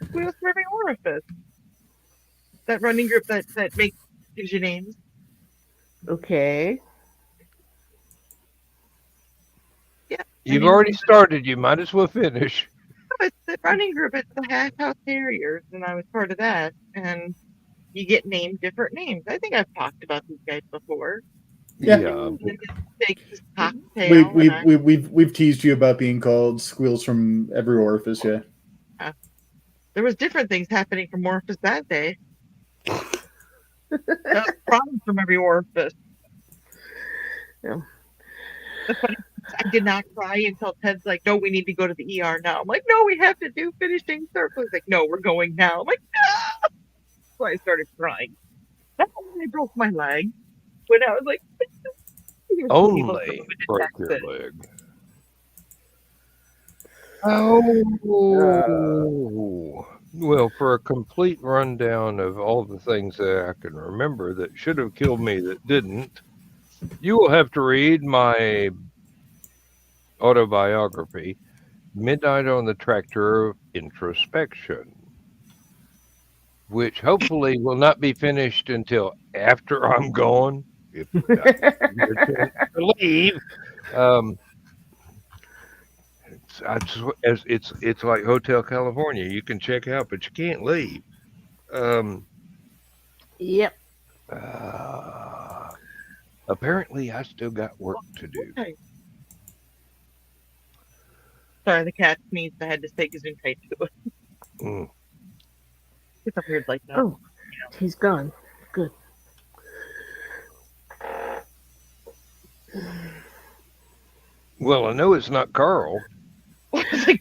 Squeals from every orifice. That running group that gives you names. Okay. Yeah. you've already started. You might as well finish. It's the running group. It's the Hash House Terriers, and I was part of that. And you get named different names. I think I've talked about these guys before. Yeah. Take this cocktail. We've teased you about being called squeals from every orifice. Yeah. There was different things happening from orifice that day. That was problems from every orifice. Yeah. The funny I did not cry until Ted's like, no, we need to go to the ER now. I'm like, no, we have to do finishing circles. He's like, no, we're going now. I'm like, no. So I started crying. That's when I broke my leg. When I was like, Only break your leg. Oh. Well, for a complete rundown of all the things that I can remember that should have killed me that didn't, you will have to read my autobiography, Midnight on the Tractor of Introspection, which hopefully will not be finished until after I'm gone, if I get a chance to leave. It's like Hotel California. You can check out, but you can't leave. Yep. Apparently, I still got work to do. okay. Sorry, the cat sneezed. I had to say gesundheit to it. Mm. It's a weird like that. Oh, he's gone. Good. Well, I know it's not Carl.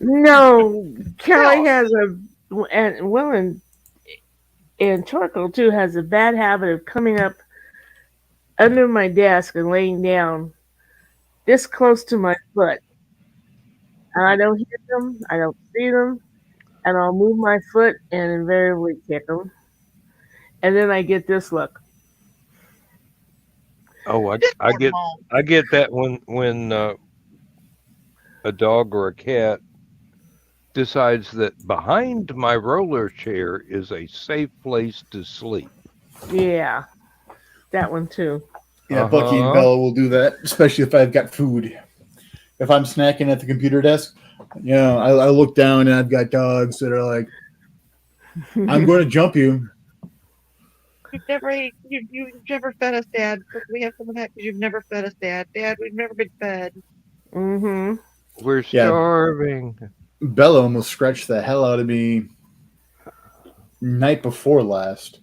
No, Kelly has and Torkel too has a bad habit of coming up under my desk and laying down this close to my foot. And I don't hear them, I don't see them, and I'll move my foot and invariably kick them. And then I get this look. Oh, I get that when a dog or a cat decides that behind my roller chair is a safe place to sleep. Yeah, that one too. Yeah, Bucky and Bella will do that, especially if I've got food. If I'm snacking at the computer desk, I look down and I've got dogs that are like, I'm going to jump you. You've never fed us, Dad. We have some of that because you've never fed us, Dad. Dad, we've never been fed. Mm-hmm. We're starving. Bella almost scratched the hell out of me night before last.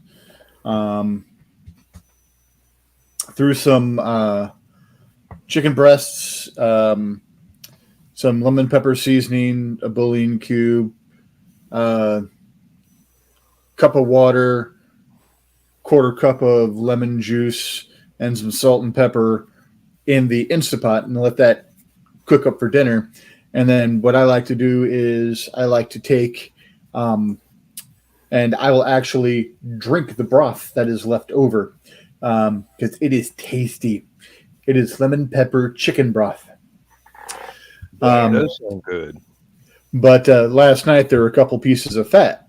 Threw some chicken breasts, some lemon pepper seasoning, a bouillon cube, cup of water, quarter cup of lemon juice, and some salt and pepper in the Instapot, and let that cook up for dinner. And then what I like to do is I like to take, and I will actually drink the broth that is left over because it is tasty. It is lemon pepper chicken broth. That does sound good. But last night there were a couple pieces of fat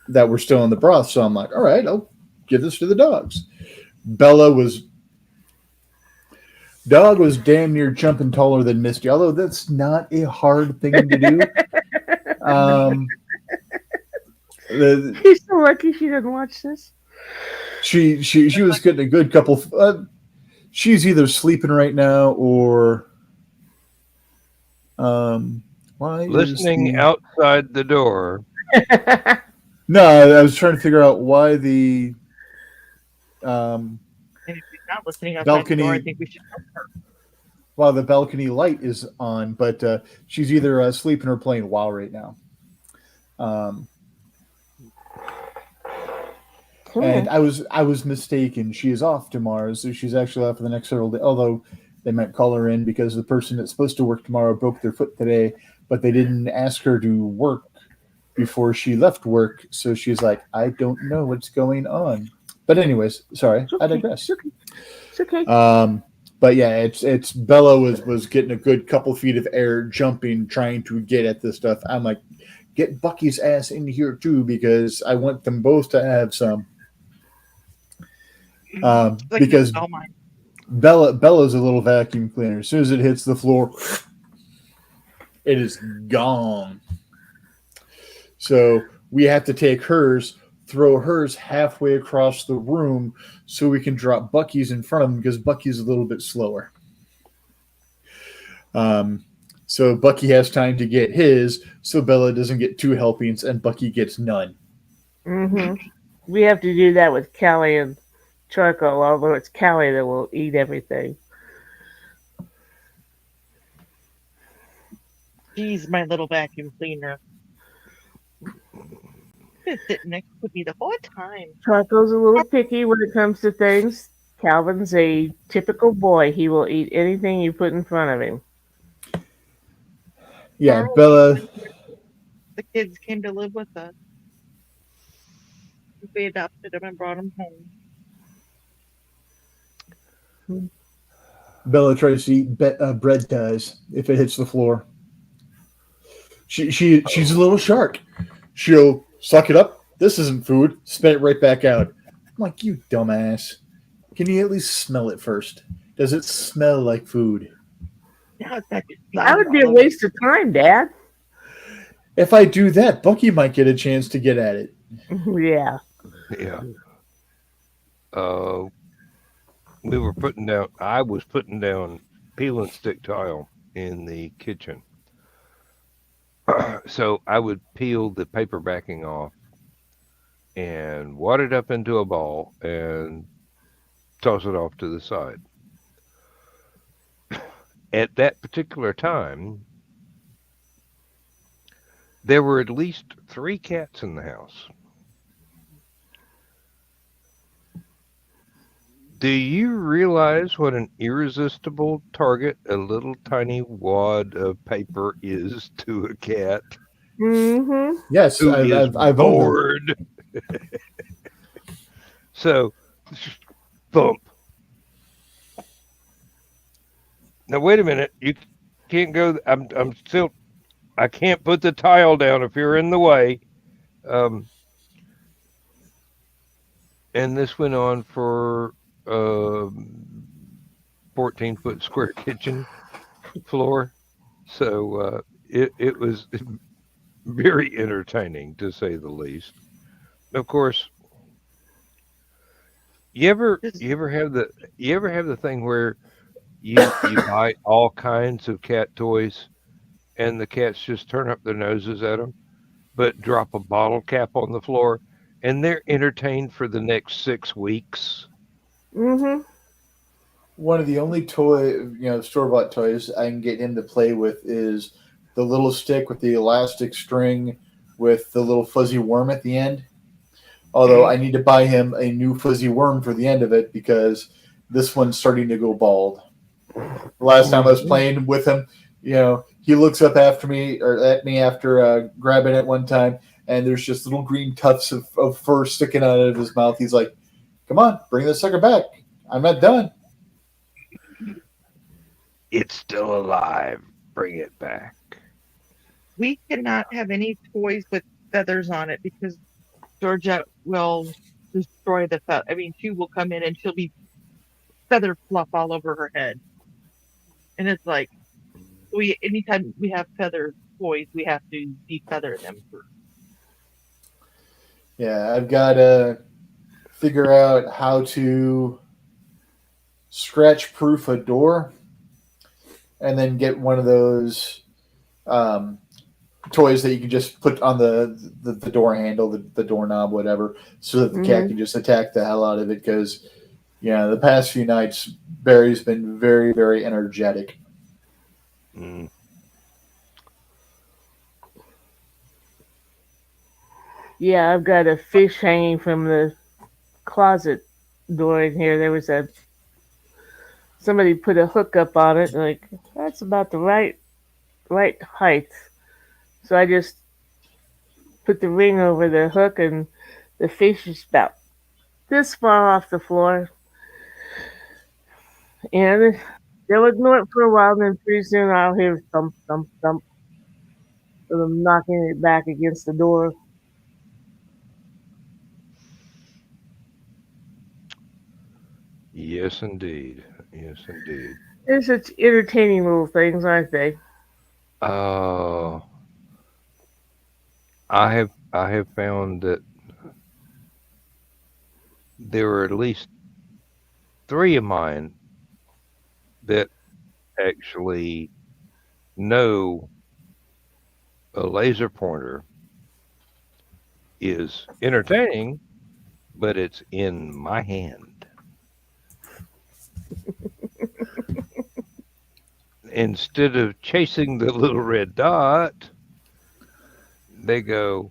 that were still in the broth, so I'm like, all right, I'll give this to the dogs. Dog was damn near jumping taller than Misty, although that's not a hard thing to do. He's so lucky she didn't watch this. She was getting a good couple. She's either sleeping right now or listening outside the door. No, I was trying to figure out why the And if she's not listening outside balcony. the door, I think we should help her. Well, the balcony light is on, but she's either sleeping or playing WoW right now. And I was mistaken. She is off tomorrow, so she's actually off for the next several days. Although they might call her in because the person that's supposed to work tomorrow broke their foot today, but they didn't ask her to work before she left work. So she's like, I don't know what's going on. But anyways, sorry, I digress. It's okay. But yeah, it's Bella was getting a good couple feet of air, jumping, trying to get at this stuff. I'm like, get Bucky's ass in here too because I want them both to have some. Because Bella's a little vacuum cleaner. As soon as it hits the floor, it is gone. So we have to take hers, throw hers halfway across the room so we can drop Bucky's in front of him because Bucky's a little bit slower. So Bucky has time to get his, so Bella doesn't get 2 helpings and Bucky gets none. Mm-hmm. We have to do that with Callie and Charcoal, although it's Callie that will eat everything. She's my little vacuum cleaner. She's sitting next to me the whole time. Charcoal's a little picky when it comes to things. Calvin's a typical boy. He will eat anything you put in front of him. Yeah, Bella. The kids came to live with us. We adopted them and brought them home. Bella tries to eat bread ties if it hits the floor. She's a little shark. She'll suck it up. This isn't food. Spit it right back out. I'm like, you dumbass. Can you at least smell it first? Does it smell like food? Now it's back to That would be a waste of time, Dad. If I do that, Bucky might get a chance to get at it. Yeah. Yeah. I was putting down peel and stick tile in the kitchen. So I would peel the paper backing off and wad it up into a ball and toss it off to the side. At that particular time, there were at least 3 cats in the house. Do you realize what an irresistible target a little tiny wad of paper is to a cat? Mm-hmm. Yes, Who is I've bored. So, thump. Now wait a minute. You can't go. I can't put the tile down if you're in the way. And this went on for 14-foot square kitchen floor. So it was very entertaining, to say the least. Of course, you ever have the thing where you buy all kinds of cat toys and the cats just turn up their noses at them, but drop a bottle cap on the floor and they're entertained for the next 6 weeks. Mm-hmm. One of the only store-bought toys I can get him to play with is the little stick with the elastic string with the little fuzzy worm at the end. Although I need to buy him a new fuzzy worm for the end of it because this one's starting to go bald. The last time I was playing with him, he looks up after me or at me after grabbing it one time, and there's just little green tufts of fur sticking out of his mouth. He's like, "Come on, bring this sucker back. I'm not done." It's still alive. Bring it back. We cannot have any toys with feathers on it because Georgette will destroy the feather. I mean, she will come in and she'll be feather fluff all over her head. And it's like, anytime we have feather toys, we have to defeather them first. Yeah, I've got to figure out how to scratch proof a door and then get one of those toys that you can just put on the door handle, the doorknob, whatever, so that the cat can just attack the hell out of it. Because, the past few nights, Barry's been very, very energetic. Mm. Yeah, I've got a fish hanging from the closet door in here. There was somebody put a hook up on it. Like, that's about the right height. So I just put the ring over the hook, and the fish is about this far off the floor. And they'll ignore it for a while, and then pretty soon I'll hear thump, thump, thump of them knocking it back against the door. Yes, indeed. Yes, indeed. They're such entertaining little things, aren't they? Uh, I have found that there were at least 3 of mine that actually know a laser pointer is entertaining, but it's in my hand. Instead of chasing the little red dot, they go,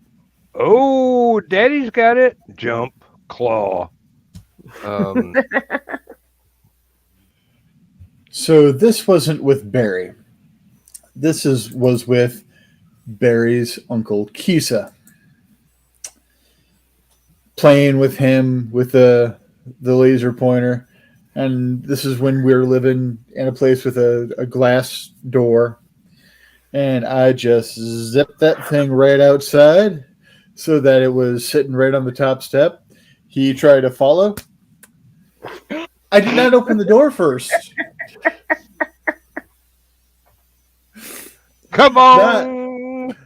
"Oh, Daddy's got it!" Jump, claw. Um, So this wasn't with Barry. This was with Barry's uncle Kisa. Playing with him with the laser pointer, and this is when we were living in a place with a glass door, and I just zipped that thing right outside so that it was sitting right on the top step. He tried to follow. I did not open the door first. Come on!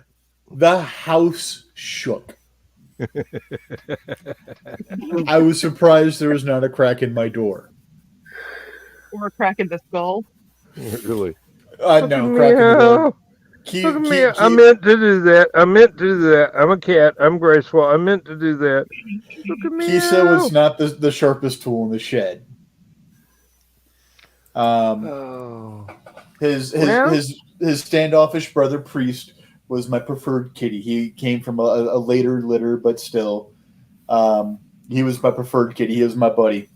The house shook. I was surprised there was not a crack in my door. Or a crack in the skull. Really? No, crack in the door. Look at me. I meant to do that. I'm a cat. I'm graceful. I meant to do that. Look at me. Kisa was not the sharpest tool in the shed. His standoffish brother Priest was my preferred kitty. He came from a later litter, but still, he was my preferred kitty. He was my buddy.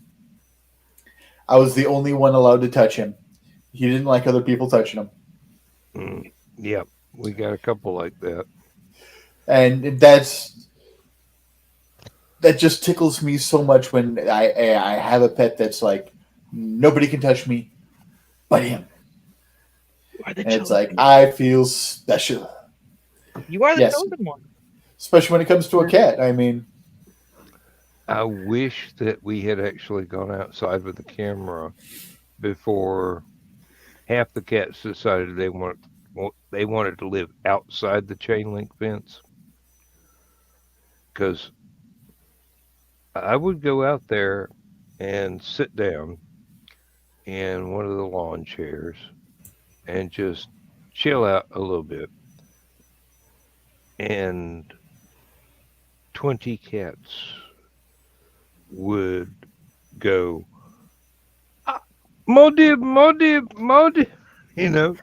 I was the only one allowed to touch him. He didn't like other people touching him. Yep, we got a couple like that. And that just tickles me so much when I have a pet that's like, nobody can touch me but him. And it's like, I feel special. You are the chosen one. Especially when it comes to a cat. I mean, I wish that we had actually gone outside with the camera before half the cats decided they wanted to live outside the chain link fence. Because I would go out there and sit down in one of the lawn chairs and just chill out a little bit. And 20 cats would go, Modib,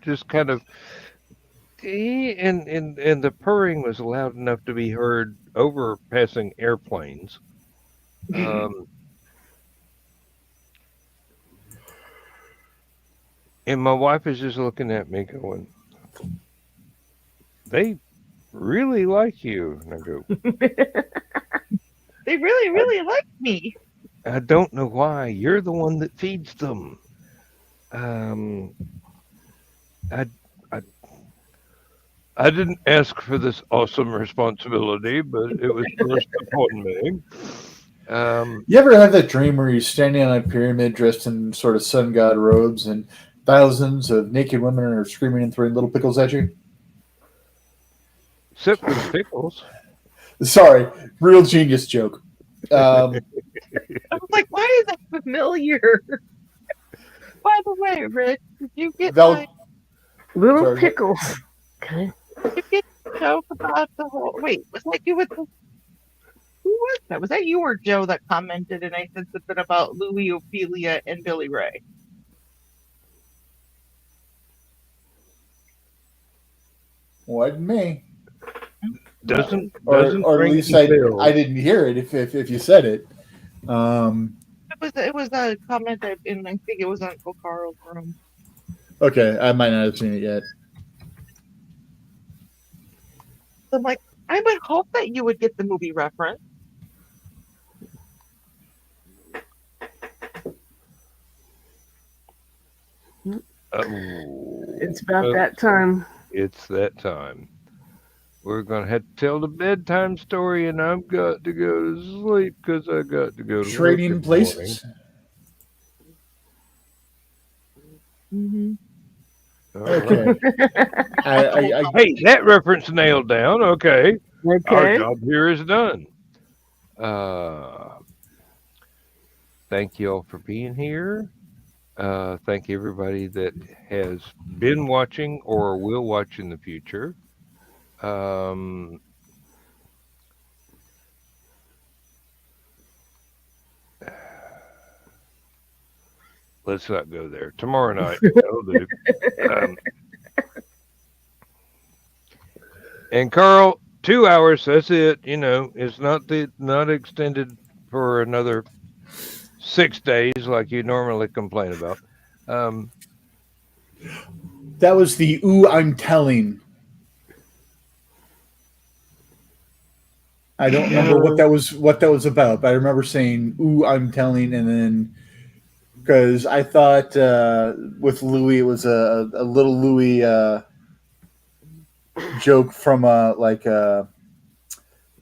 just kind of, and the purring was loud enough to be heard over passing airplanes. And my wife is just looking at me going, they really like you. And I go, They really like me. I don't know why. You're the one that feeds them. I, I, I didn't ask for this awesome responsibility, but it was thrust upon me. You ever have that dream where you're standing on a pyramid dressed in sort of sun god robes and thousands of naked women are screaming and throwing little pickles at you? Except for the pickles. Sorry, real genius joke. I was like, why is that familiar? By the way, Rich, did you get Val- Little Sorry. pickles. Okay. did you get the joke about the whole? Wait, was that you with the? Who was that? Was that you or Joe that commented? And I said something about Louis, Ophelia, and Billy Ray. Wasn't me. Doesn't Or at ring least any bells. I didn't hear it if you said it. It was a comment that, and I think it was Uncle Carl's room. Okay, I might not have seen it yet. So I'm like, I would hope that you would get the movie reference. It's about that time. It's that time. We're going to have to tell the bedtime story, and I've got to go to sleep because I got to go to Trading work places. Mm-hmm. Okay. Hey, that reference nailed down. Okay. Our Okay. job here is done. Thank you all for being here. Thank you everybody that has been watching or will watch in the future. Let's not go there. Tomorrow night, that'll do. And Carl, 2 hours. That's it. You know, it's not extended for another 6 days like you normally complain about. That was the "ooh, I'm telling." I don't remember what that was about, but I remember saying "ooh, I'm telling," and then because I thought with Louis it was a little Louis joke from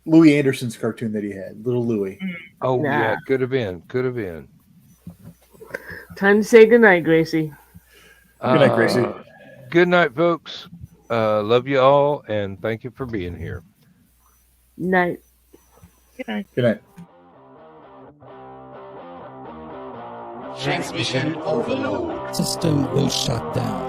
Louis Anderson's cartoon that he had, Little Louis. Oh Nah. yeah, could have been. Time to say goodnight, Gracie. Good night, Gracie. Good night, folks. Love you all, and thank you for being here. Night. Good night. Good night. Transmission overload. System will shut down.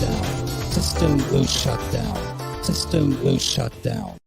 down. System will shut down. System will shut down.